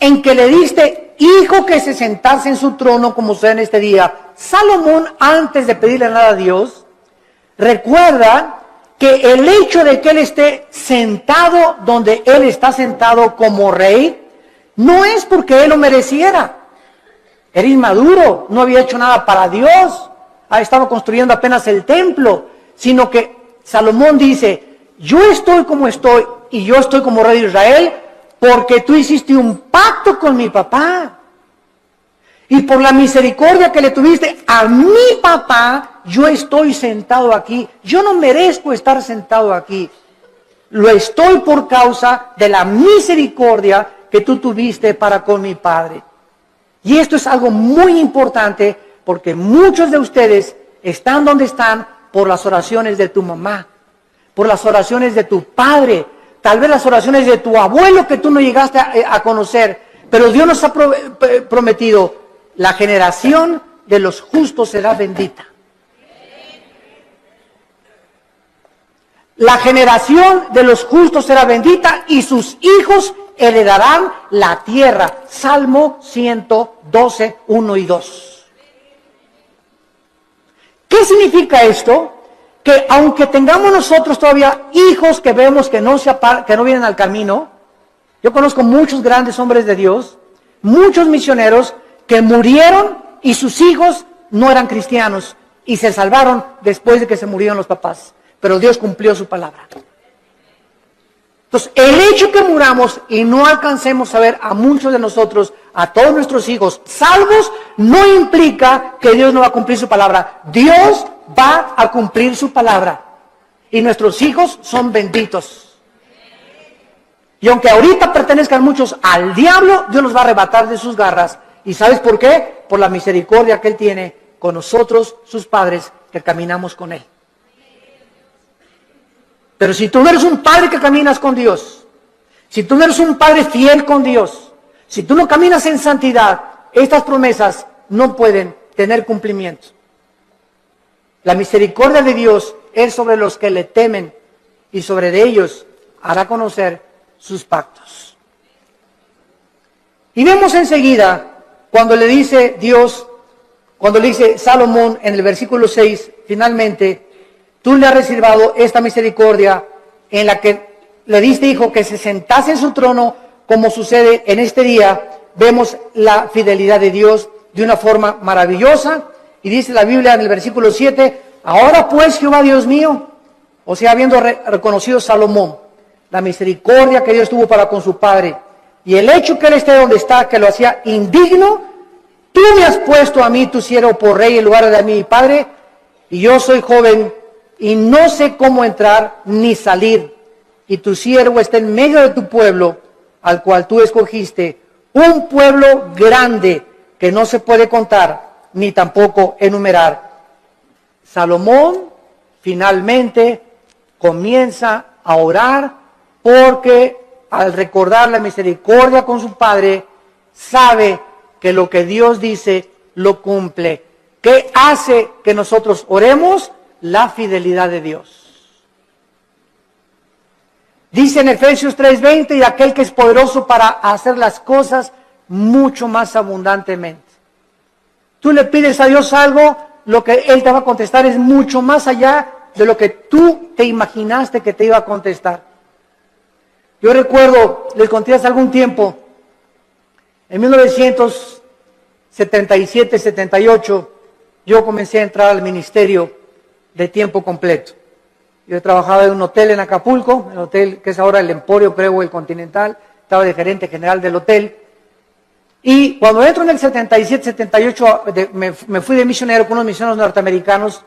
en que le diste hijo que se sentase en su trono como sea en este día. Salomón, antes de pedirle nada a Dios, recuerda que el hecho de que él esté sentado donde él está sentado como rey, no es porque él lo mereciera. Era inmaduro, no había hecho nada para Dios, estaba construyendo apenas el templo, sino que Salomón dice, yo estoy como estoy y yo estoy como rey de Israel porque tú hiciste un pacto con mi papá. Y por la misericordia que le tuviste a mi papá, yo estoy sentado aquí. Yo no merezco estar sentado aquí. Lo estoy por causa de la misericordia que tú tuviste para con mi padre. Y esto es algo muy importante porque muchos de ustedes están donde están por las oraciones de tu mamá, por las oraciones de tu padre, tal vez las oraciones de tu abuelo que tú no llegaste a conocer, pero Dios nos ha prometido, la generación de los justos será bendita. La generación de los justos será bendita y sus hijos heredarán la tierra. Salmo 112, 1 y 2. ¿Qué significa esto? Que aunque tengamos nosotros todavía hijos que vemos que no vienen al camino, yo conozco muchos grandes hombres de Dios, muchos misioneros que murieron y sus hijos no eran cristianos y se salvaron después de que se murieron los papás. Pero Dios cumplió su palabra. Entonces, el hecho que muramos y no alcancemos a ver a muchos de nosotros, a todos nuestros hijos salvos, no implica que Dios no va a cumplir su palabra. Dios va a cumplir su palabra. Y nuestros hijos son benditos. Y aunque ahorita pertenezcan muchos al diablo, Dios los va a arrebatar de sus garras. ¿Y sabes por qué? Por la misericordia que Él tiene con nosotros, sus padres, que caminamos con Él. Pero si tú no eres un padre que caminas con Dios, si tú no eres un padre fiel con Dios, si tú no caminas en santidad, estas promesas no pueden tener cumplimiento. La misericordia de Dios es sobre los que le temen y sobre de ellos hará conocer sus pactos. Y vemos enseguida cuando le dice Dios, cuando le dice Salomón en el versículo 6, finalmente, tú le has reservado esta misericordia en la que le diste, hijo, que se sentase en su trono, como sucede en este día. Vemos la fidelidad de Dios de una forma maravillosa. Y dice la Biblia en el versículo 7, ahora pues, Jehová Dios mío, o sea, habiendo reconocido Salomón la misericordia que Dios tuvo para con su padre, y el hecho que él esté donde está, que lo hacía indigno, tú me has puesto a mí, tu siervo, por rey en lugar de a mi padre, y yo soy joven, y no sé cómo entrar ni salir, y tu siervo está en medio de tu pueblo, al cual tú escogiste, un pueblo grande que no se puede contar, ni tampoco enumerar. Salomón finalmente comienza a orar, porque al recordar la misericordia con su padre, sabe que lo que Dios dice lo cumple. ¿Qué hace que nosotros oremos? La fidelidad de Dios. Dice en Efesios 3:20, y aquel que es poderoso para hacer las cosas mucho más abundantemente. Tú le pides a Dios algo, lo que Él te va a contestar es mucho más allá de lo que tú te imaginaste que te iba a contestar. Yo recuerdo, les conté hace algún tiempo, en 1977-78, yo comencé a entrar al ministerio de tiempo completo. Yo trabajaba en un hotel en Acapulco, el hotel que es ahora el Emporio, creo, el Continental, estaba de gerente general del hotel. Y cuando entro en el 77-78, me fui de misionero con unos misioneros norteamericanos,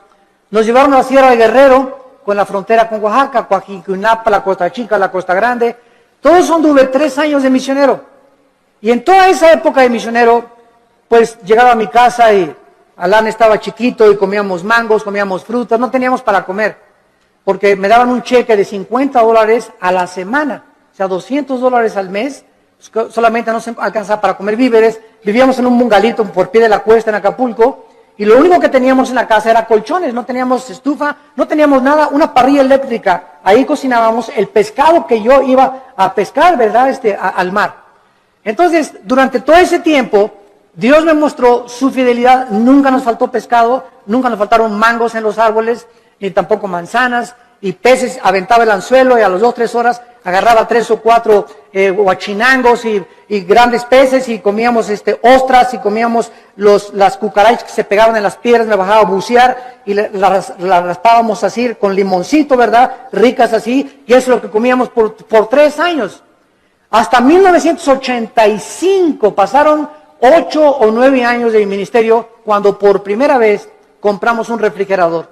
nos llevaron a la Sierra de Guerrero, con la frontera con Oaxaca, Coajiquinapa, la Costa Chica, la Costa Grande. Todos anduve 3 años de misionero. Y en toda esa época de misionero, pues llegaba a mi casa y Alan estaba chiquito y comíamos mangos, comíamos frutas, no teníamos para comer, porque me daban un cheque de $50 a la semana, o sea, $200 al mes, solamente no se alcanzaba para comer víveres. Vivíamos en un bungalito por pie de la cuesta en Acapulco, y lo único que teníamos en la casa era colchones, no teníamos estufa, no teníamos nada, una parrilla eléctrica. Ahí cocinábamos el pescado que yo iba a pescar, ¿verdad?, al mar. Entonces, durante todo ese tiempo, Dios me mostró su fidelidad. Nunca nos faltó pescado, nunca nos faltaron mangos en los árboles, ni tampoco manzanas, y peces. Aventaba el anzuelo y a las 2 o 3 horas agarraba 3 o 4 huachinangos y grandes peces, y comíamos ostras, y comíamos las cucarachas que se pegaban en las piedras. Me bajaba a bucear y las raspábamos así con limoncito, ¿verdad? Ricas así, y eso es lo que comíamos por 3 años. Hasta 1985 pasaron 8 o 9 años de mi ministerio cuando por primera vez compramos un refrigerador.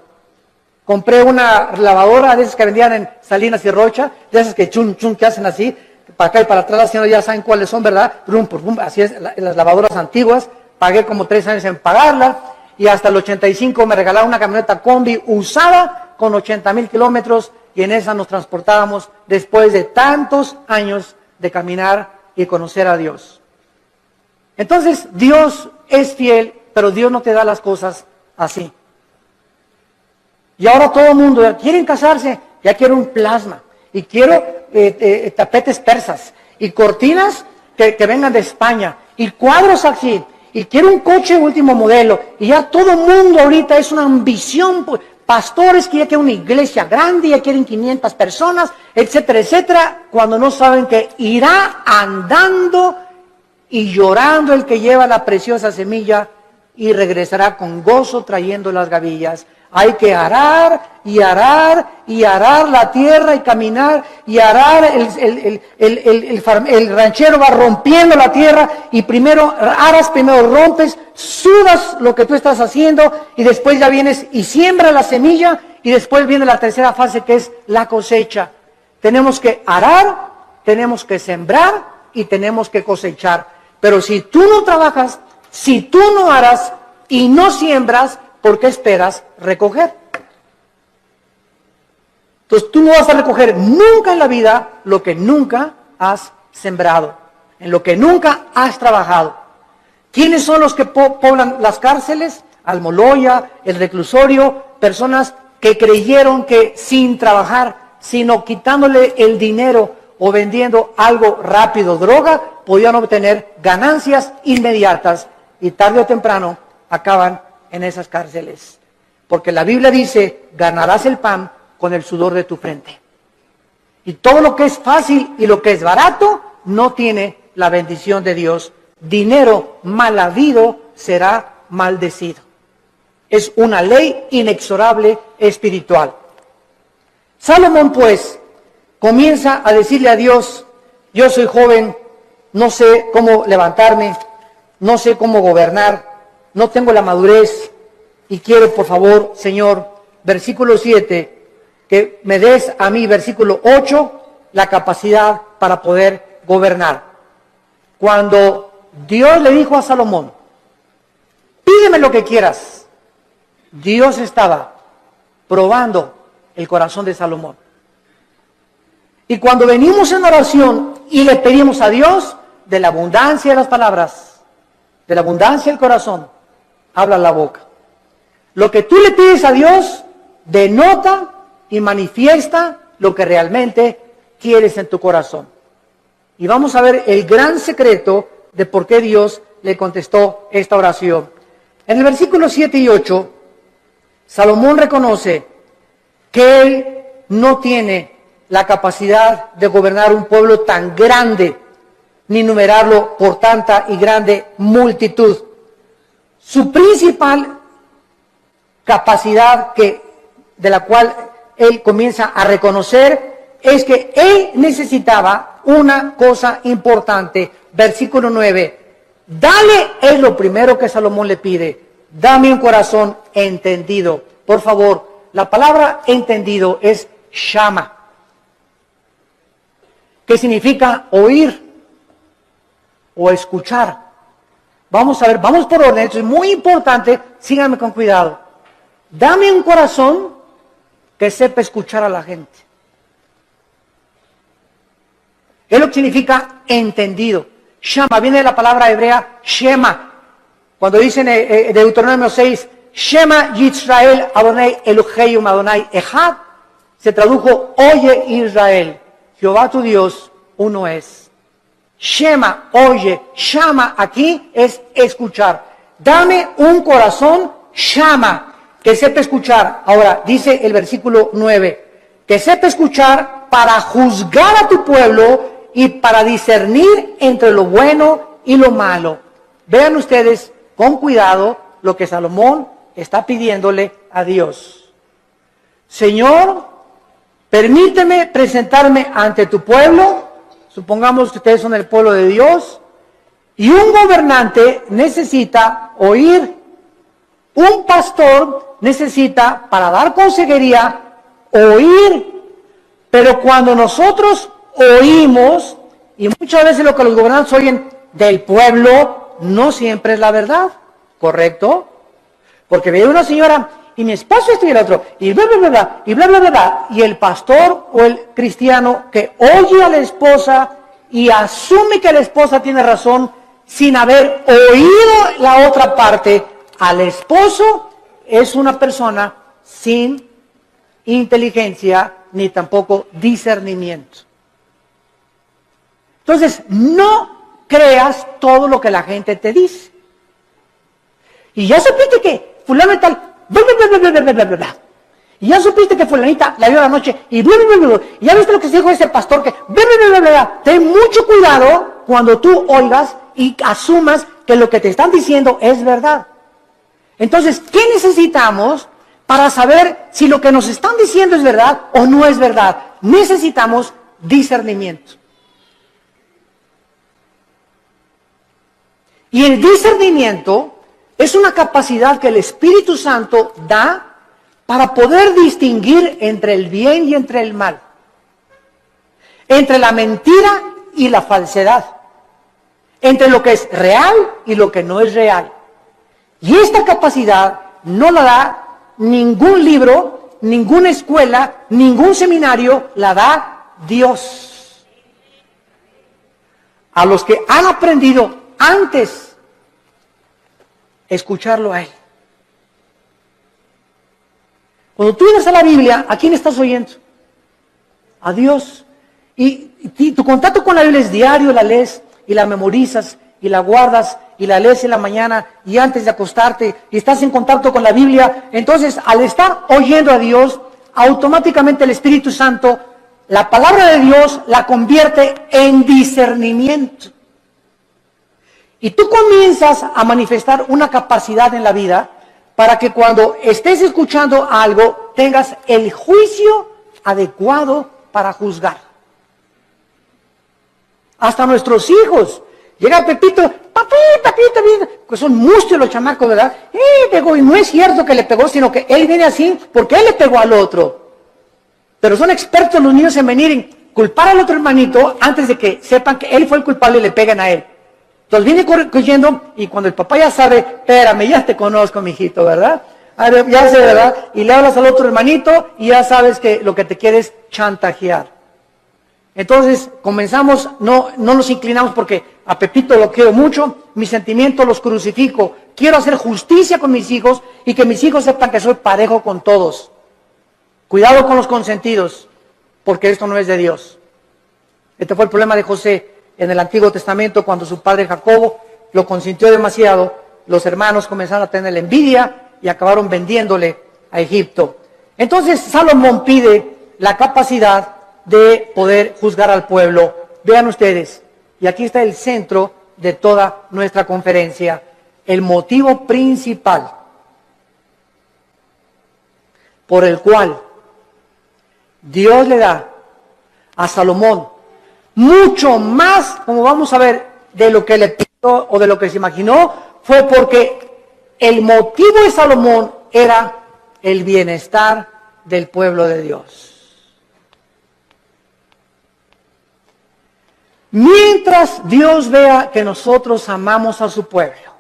Compré una lavadora de esas que vendían en Salinas y Rocha, de esas que chun chun que hacen así, para acá y para atrás, haciendo, ya saben cuáles son, ¿verdad? Rum, rum, así es, las lavadoras antiguas. Pagué como 3 años en pagarla, y hasta el 85 me regalaron una camioneta combi usada con 80,000 kilómetros, y en esa nos transportábamos después de tantos años de caminar y conocer a Dios. Entonces, Dios es fiel, pero Dios no te da las cosas así. Y ahora todo el mundo, quieren casarse, ya quiero un plasma, y quiero tapetes persas, y cortinas que vengan de España, y cuadros así, y quiero un coche último modelo, y ya todo el mundo ahorita es una ambición. Pastores que ya quieren una iglesia grande, ya quieren 500 personas, etcétera, etcétera, cuando no saben que irá andando y llorando el que lleva la preciosa semilla, y regresará con gozo trayendo las gavillas. Hay que arar y arar y arar la tierra y caminar y arar. El ranchero va rompiendo la tierra, y primero aras, primero rompes, sudas lo que tú estás haciendo, y después ya vienes y siembras la semilla, y después viene la tercera fase, que es la cosecha. Tenemos que arar, tenemos que sembrar y tenemos que cosechar. Pero si tú no trabajas, si tú no aras y no siembras, ¿por qué esperas recoger? Entonces tú no vas a recoger nunca en la vida lo que nunca has sembrado, en lo que nunca has trabajado. ¿Quiénes son los que poblan las cárceles? Almoloya, el reclusorio, personas que creyeron que sin trabajar, sino quitándole el dinero o vendiendo algo rápido, droga, podían obtener ganancias inmediatas, y tarde o temprano acaban en esas cárceles. Porque la Biblia dice, ganarás el pan con el sudor de tu frente. Y todo lo que es fácil y lo que es barato no tiene la bendición de Dios. Dinero mal habido será maldecido. Es una ley inexorable espiritual. Salomón, pues, comienza a decirle a Dios: yo soy joven, no sé cómo levantarme, no sé cómo gobernar, no tengo la madurez, y quiero, por favor, Señor, versículo 7, que me des a mí, versículo 8, la capacidad para poder gobernar. Cuando Dios le dijo a Salomón: pídeme lo que quieras, Dios estaba probando el corazón de Salomón. Y cuando venimos en oración y le pedimos a Dios, de la abundancia de las palabras, de la abundancia del corazón, habla la boca. Lo que tú le pides a Dios denota y manifiesta lo que realmente quieres en tu corazón. Y vamos a ver el gran secreto de por qué Dios le contestó esta oración. En el versículo 7 y 8, Salomón reconoce que él no tiene la capacidad de gobernar un pueblo tan grande, ni numerarlo por tanta y grande multitud. Su principal capacidad de la cual él comienza a reconocer es que él necesitaba una cosa importante. Versículo 9, dale, es lo primero que Salomón le pide, dame un corazón entendido. Por favor, la palabra entendido es shama, que significa oír o escuchar. Vamos a ver, vamos por orden, esto es muy importante, síganme con cuidado. Dame un corazón que sepa escuchar a la gente. Es lo que significa entendido. Shama viene de la palabra hebrea Shema. Cuando dicen en Deuteronomio 6, Shema Yisrael Adonai Elohim Adonai Echad, se tradujo: oye Israel, Jehová tu Dios, uno es. Shema, oye, shama aquí es escuchar. Dame un corazón, shama, que sepa escuchar. Ahora, dice el versículo 9, que sepa escuchar para juzgar a tu pueblo y para discernir entre lo bueno y lo malo. Vean ustedes con cuidado lo que Salomón está pidiéndole a Dios. Señor, permíteme presentarme ante tu pueblo. Supongamos que ustedes son el pueblo de Dios. Y un gobernante necesita oír. Un pastor necesita, para dar consejería, oír. Pero cuando nosotros oímos, y muchas veces lo que los gobernantes oyen del pueblo, no siempre es la verdad, ¿correcto? Porque ve una señora, y mi esposo esto y el otro, y bla, bla, bla, bla, y bla, bla, bla, bla, y el pastor o el cristiano que oye a la esposa y asume que la esposa tiene razón, sin haber oído la otra parte al esposo, es una persona sin inteligencia ni tampoco discernimiento. Entonces, no creas todo lo que la gente te dice. Y ya supiste que fulano y tal, bla, bla, bla, bla, bla, bla, bla, bla. Y ya supiste que fulanita la vio la noche, y bla, bla, bla, bla, bla. Y ya viste lo que se dijo ese pastor, que bla, bla, bla, bla, bla. Ten mucho cuidado cuando tú oigas y asumas que lo que te están diciendo es verdad. Entonces, ¿qué necesitamos para saber si lo que nos están diciendo es verdad o no es verdad? Necesitamos discernimiento. Y el discernimiento es una capacidad que el Espíritu Santo da para poder distinguir entre el bien y entre el mal, entre la mentira y la falsedad, entre lo que es real y lo que no es real. Y esta capacidad no la da ningún libro, ninguna escuela, ningún seminario, la da Dios. A los que han aprendido antes escucharlo a Él. Cuando tú vienes a la Biblia, ¿a quién estás oyendo? A Dios. Y tu contacto con la Biblia es diario, la lees y la memorizas y la guardas y la lees en la mañana y antes de acostarte y estás en contacto con la Biblia. Entonces, al estar oyendo a Dios, automáticamente el Espíritu Santo, la palabra de Dios la convierte en discernimiento. Y tú comienzas a manifestar una capacidad en la vida para que cuando estés escuchando algo, tengas el juicio adecuado para juzgar. Hasta nuestros hijos. Llega Pepito, papi, pues son mustios los chamacos, ¿verdad? Pegó, y no es cierto que le pegó, sino que él viene así porque él le pegó al otro. Pero son expertos los niños en venir en culpar al otro hermanito antes de que sepan que él fue el culpable y le pegan a él. Entonces viene corriendo y cuando el papá ya sabe, espérame, ya te conozco, mijito, ¿verdad? Ya sé, ¿verdad? Y le hablas al otro hermanito y ya sabes que lo que te quiere es chantajear. Entonces comenzamos, no nos inclinamos porque a Pepito lo quiero mucho, mis sentimientos los crucifico, quiero hacer justicia con mis hijos y que mis hijos sepan que soy parejo con todos. Cuidado con los consentidos, porque esto no es de Dios. Este fue el problema de José en el Antiguo Testamento, cuando su padre Jacobo lo consintió demasiado, los hermanos comenzaron a tener envidia y acabaron vendiéndole a Egipto. Entonces Salomón pide la capacidad de poder juzgar al pueblo. Vean ustedes, y aquí está el centro de toda nuestra conferencia, el motivo principal por el cual Dios le da a Salomón mucho más, como vamos a ver, de lo que le pidió o de lo que se imaginó, fue porque el motivo de Salomón era el bienestar del pueblo de Dios. Mientras Dios vea que nosotros amamos a su pueblo,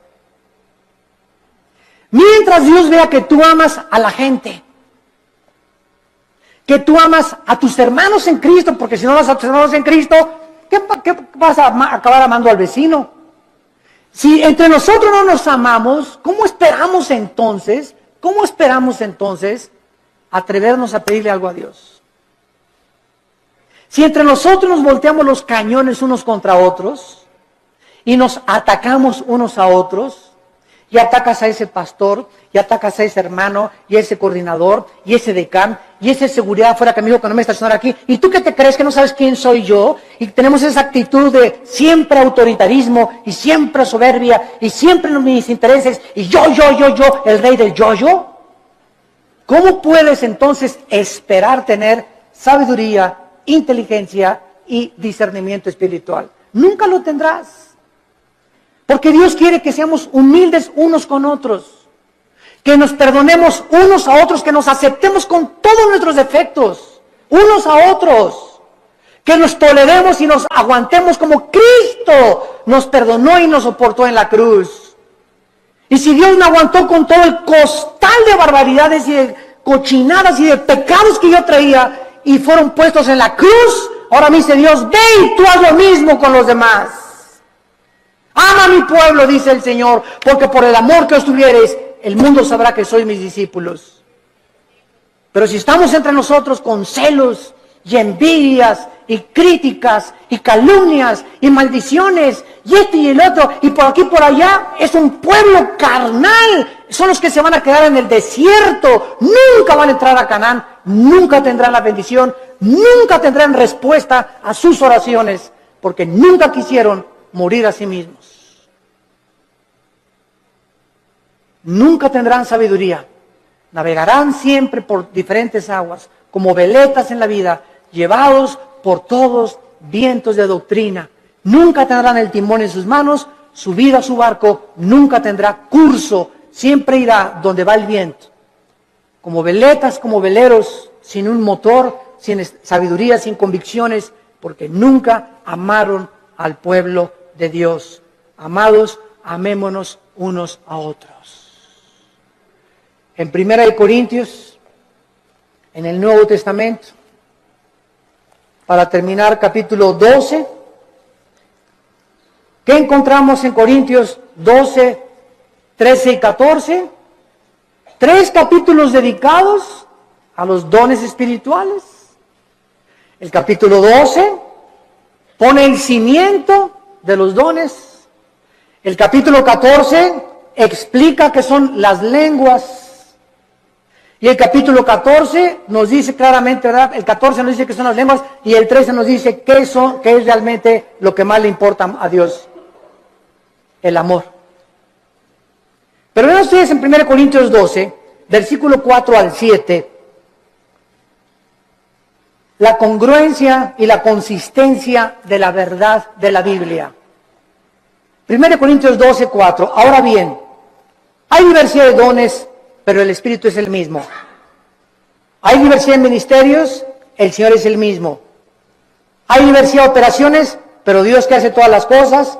mientras Dios vea que tú amas a la gente, que tú amas a tus hermanos en Cristo, porque si no amas a tus hermanos en Cristo, ¿qué vas a acabar amando al vecino? Si entre nosotros no nos amamos, ¿cómo esperamos entonces atrevernos a pedirle algo a Dios? Si entre nosotros nos volteamos los cañones unos contra otros y nos atacamos unos a otros, y atacas a ese pastor, y atacas a ese hermano, y a ese coordinador, y ese decán, y ese seguridad afuera que me dijo que no me estacionara aquí, y tú qué te crees que no sabes quién soy yo, y tenemos esa actitud de siempre autoritarismo, y siempre soberbia, y siempre mis intereses, y yo, el rey del yo. ¿Cómo puedes entonces esperar tener sabiduría, inteligencia y discernimiento espiritual? Nunca lo tendrás. Porque Dios quiere que seamos humildes unos con otros, que nos perdonemos unos a otros, que nos aceptemos con todos nuestros defectos, unos a otros, que nos toleremos y nos aguantemos como Cristo nos perdonó y nos soportó en la cruz. Y si Dios me aguantó con todo el costal de barbaridades y de cochinadas y de pecados que yo traía y fueron puestos en la cruz, ahora me dice Dios, ve y tú haz lo mismo con los demás. Ama a mi pueblo, dice el Señor, porque por el amor que os tuviereis, el mundo sabrá que sois mis discípulos. Pero si estamos entre nosotros con celos y envidias y críticas y calumnias y maldiciones y este y el otro y por aquí y por allá, es un pueblo carnal. Son los que se van a quedar en el desierto. Nunca van a entrar a Canaán, nunca tendrán la bendición, nunca tendrán respuesta a sus oraciones, porque nunca quisieron morir a sí mismos. Nunca tendrán sabiduría. Navegarán siempre por diferentes aguas, como veletas en la vida, llevados por todos vientos de doctrina. Nunca tendrán el timón en sus manos, su vida, su barco, nunca tendrá curso, siempre irá donde va el viento. Como veletas, como veleros, sin un motor, sin sabiduría, sin convicciones, porque nunca amaron al pueblo de Dios. Amados, amémonos unos a otros. En 1 Corintios, en el Nuevo Testamento, para terminar, capítulo 12, ¿qué encontramos en Corintios 12, 13 y 14? 3 capítulos dedicados a los dones espirituales. El capítulo 12 pone el cimiento de los dones. El capítulo 14 explica qué son las lenguas. Y el capítulo 14 nos dice claramente, ¿verdad? El 14 nos dice que son las lenguas y el 13 nos dice qué es realmente lo que más le importa a Dios. El amor. Pero vean ustedes en 1 Corintios 12, versículo 4 al 7, la congruencia y la consistencia de la verdad de la Biblia. 1 Corintios 12, 4. Ahora bien, hay diversidad de dones, pero el Espíritu es el mismo. Hay diversidad de ministerios, el Señor es el mismo. Hay diversidad de operaciones, pero Dios que hace todas las cosas,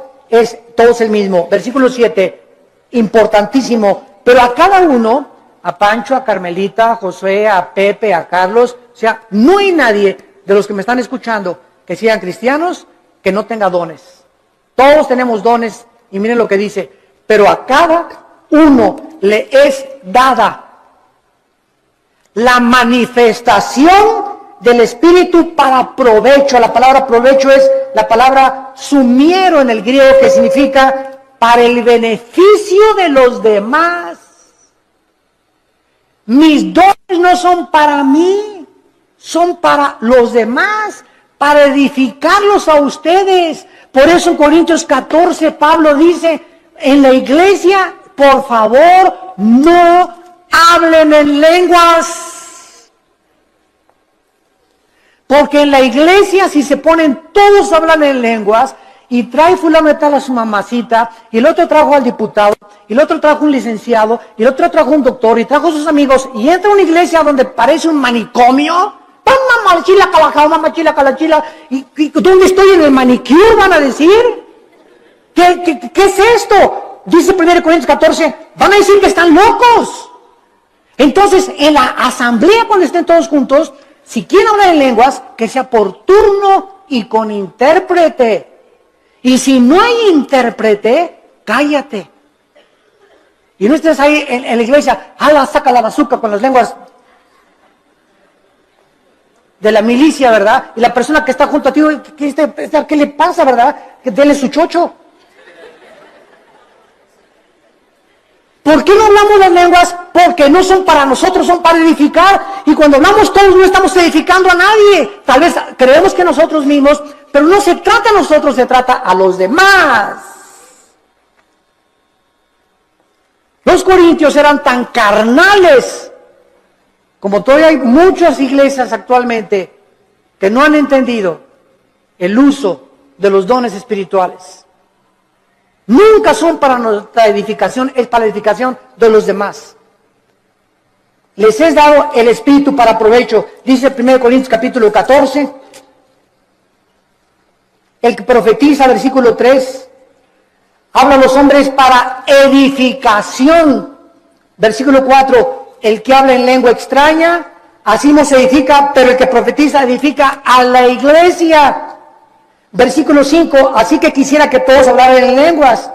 todo es el mismo. Versículo 7, importantísimo. Pero a cada uno, a Pancho, a Carmelita, a Josué, a Pepe, a Carlos, o sea, no hay nadie de los que me están escuchando que sean cristianos que no tenga dones. Todos tenemos dones y miren lo que dice, pero a cada uno le es dada la manifestación del Espíritu para provecho. La palabra provecho es la palabra sumiero en el griego, que significa para el beneficio de los demás. Mis dones no son para mí, son para los demás, para edificarlos a ustedes. Por eso en Corintios 14 Pablo dice, en la iglesia, por favor, no hablen en lenguas. Porque en la iglesia, si se ponen todos a hablar en lenguas, y trae fulano de tal a su mamacita, y el otro trajo al diputado, y el otro trajo un licenciado, y el otro trajo un doctor, y trajo a sus amigos, y entra a una iglesia donde parece un manicomio, y ¿dónde estoy en el manicure? Van a decir, ¿qué es esto? Dice 1 Corintios 14, van a decir que están locos. Entonces, en la asamblea, cuando estén todos juntos, si quieren hablar en lenguas, que sea por turno y con intérprete. Y si no hay intérprete, cállate. Y no estés ahí en la iglesia, saca la bazuca con las lenguas. de la milicia, ¿verdad? Y la persona que está junto a ti, ¿qué le pasa, verdad? Que dele su chocho. ¿Por qué no hablamos las lenguas? Porque no son para nosotros, son para edificar. Y cuando hablamos todos no estamos edificando a nadie. Tal vez creemos que nosotros mismos, pero no se trata a nosotros, se trata a los demás. Los corintios eran tan carnales, como todavía hay muchas iglesias actualmente que no han entendido el uso de los dones espirituales. Nunca son para nuestra edificación, es para la edificación de los demás. Les es dado el Espíritu para provecho, dice 1 Corintios capítulo 14. El que profetiza, versículo 3, habla a los hombres para edificación. Versículo 4, el que habla en lengua extraña, así no se edifica, pero el que profetiza edifica a la iglesia. Versículo 5, así que quisiera que todos hablaran en lenguas,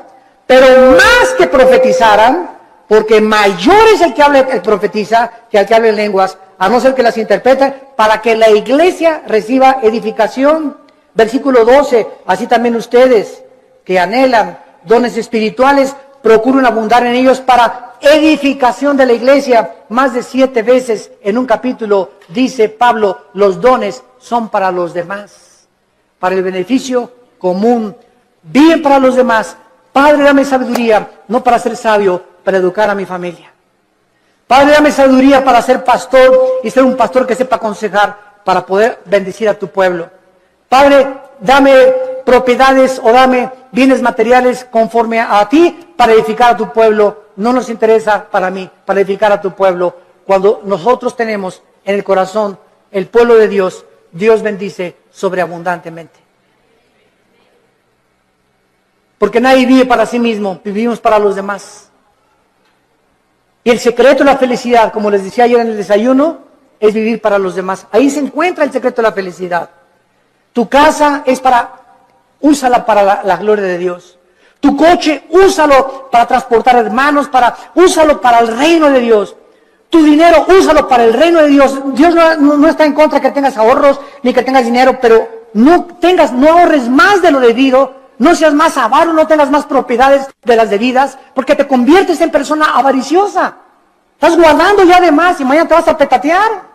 pero más que profetizaran, porque mayor es el que habla, el profetiza, que el que habla en lenguas, a no ser que las interprete, para que la iglesia reciba edificación. Versículo 12, así también ustedes que anhelan dones espirituales, procuren abundar en ellos para edificación de la iglesia. Más de 7 veces en un capítulo dice Pablo, los dones son para los demás, para el beneficio común, bien para los demás. Padre, dame sabiduría, no para ser sabio, para educar a mi familia. Padre, dame sabiduría para ser pastor y ser un pastor que sepa aconsejar para poder bendecir a tu pueblo. Padre, dame propiedades o dame bienes materiales conforme a ti para edificar a tu pueblo. No nos interesa para mí, para edificar a tu pueblo. Cuando nosotros tenemos en el corazón el pueblo de Dios, Dios bendice sobreabundantemente. Porque nadie vive para sí mismo, vivimos para los demás. Y el secreto de la felicidad, como les decía ayer en el desayuno, es vivir para los demás. Ahí se encuentra el secreto de la felicidad. Tu casa es úsala para la gloria de Dios. Tu coche, úsalo para transportar hermanos, úsalo para el reino de Dios. Tu dinero, úsalo para el reino de Dios. Dios no está en contra que tengas ahorros, ni que tengas dinero, pero no ahorres más de lo debido, no seas más avaro, no tengas más propiedades de las debidas, porque te conviertes en persona avariciosa. Estás guardando ya de más y mañana te vas a petatear.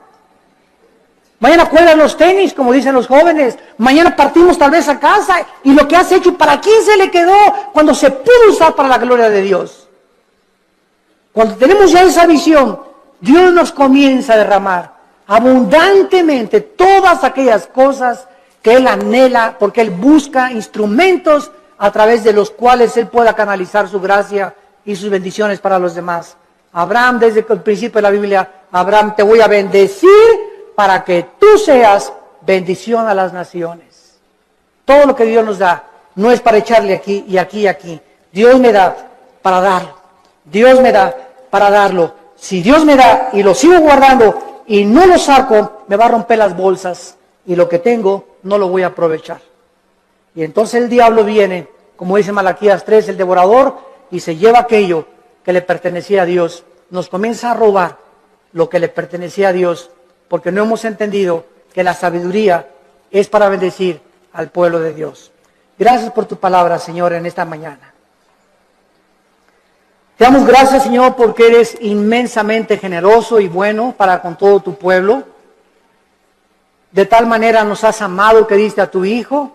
Mañana cuelgan los tenis, como dicen los jóvenes. Mañana partimos tal vez a casa. Y lo que has hecho, ¿para quién se le quedó cuando se pudo usar para la gloria de Dios? Cuando tenemos ya esa visión, Dios nos comienza a derramar abundantemente todas aquellas cosas que Él anhela, porque Él busca instrumentos a través de los cuales Él pueda canalizar su gracia y sus bendiciones para los demás. Abraham, desde el principio de la Biblia, Abraham, te voy a bendecir para que tú seas bendición a las naciones. Todo lo que Dios nos da no es para echarle aquí y aquí y aquí. Dios me da para darlo. Dios me da para darlo. Si Dios me da y lo sigo guardando y no lo saco, me va a romper las bolsas y lo que tengo no lo voy a aprovechar. Y entonces el diablo viene, como dice Malaquías 3, el devorador, y se lleva aquello que le pertenecía a Dios. Nos comienza a robar lo que le pertenecía a Dios, porque no hemos entendido que la sabiduría es para bendecir al pueblo de Dios. Gracias por tu palabra, Señor, en esta mañana. Te damos gracias, Señor, porque eres inmensamente generoso y bueno para con todo tu pueblo. De tal manera nos has amado que diste a tu Hijo,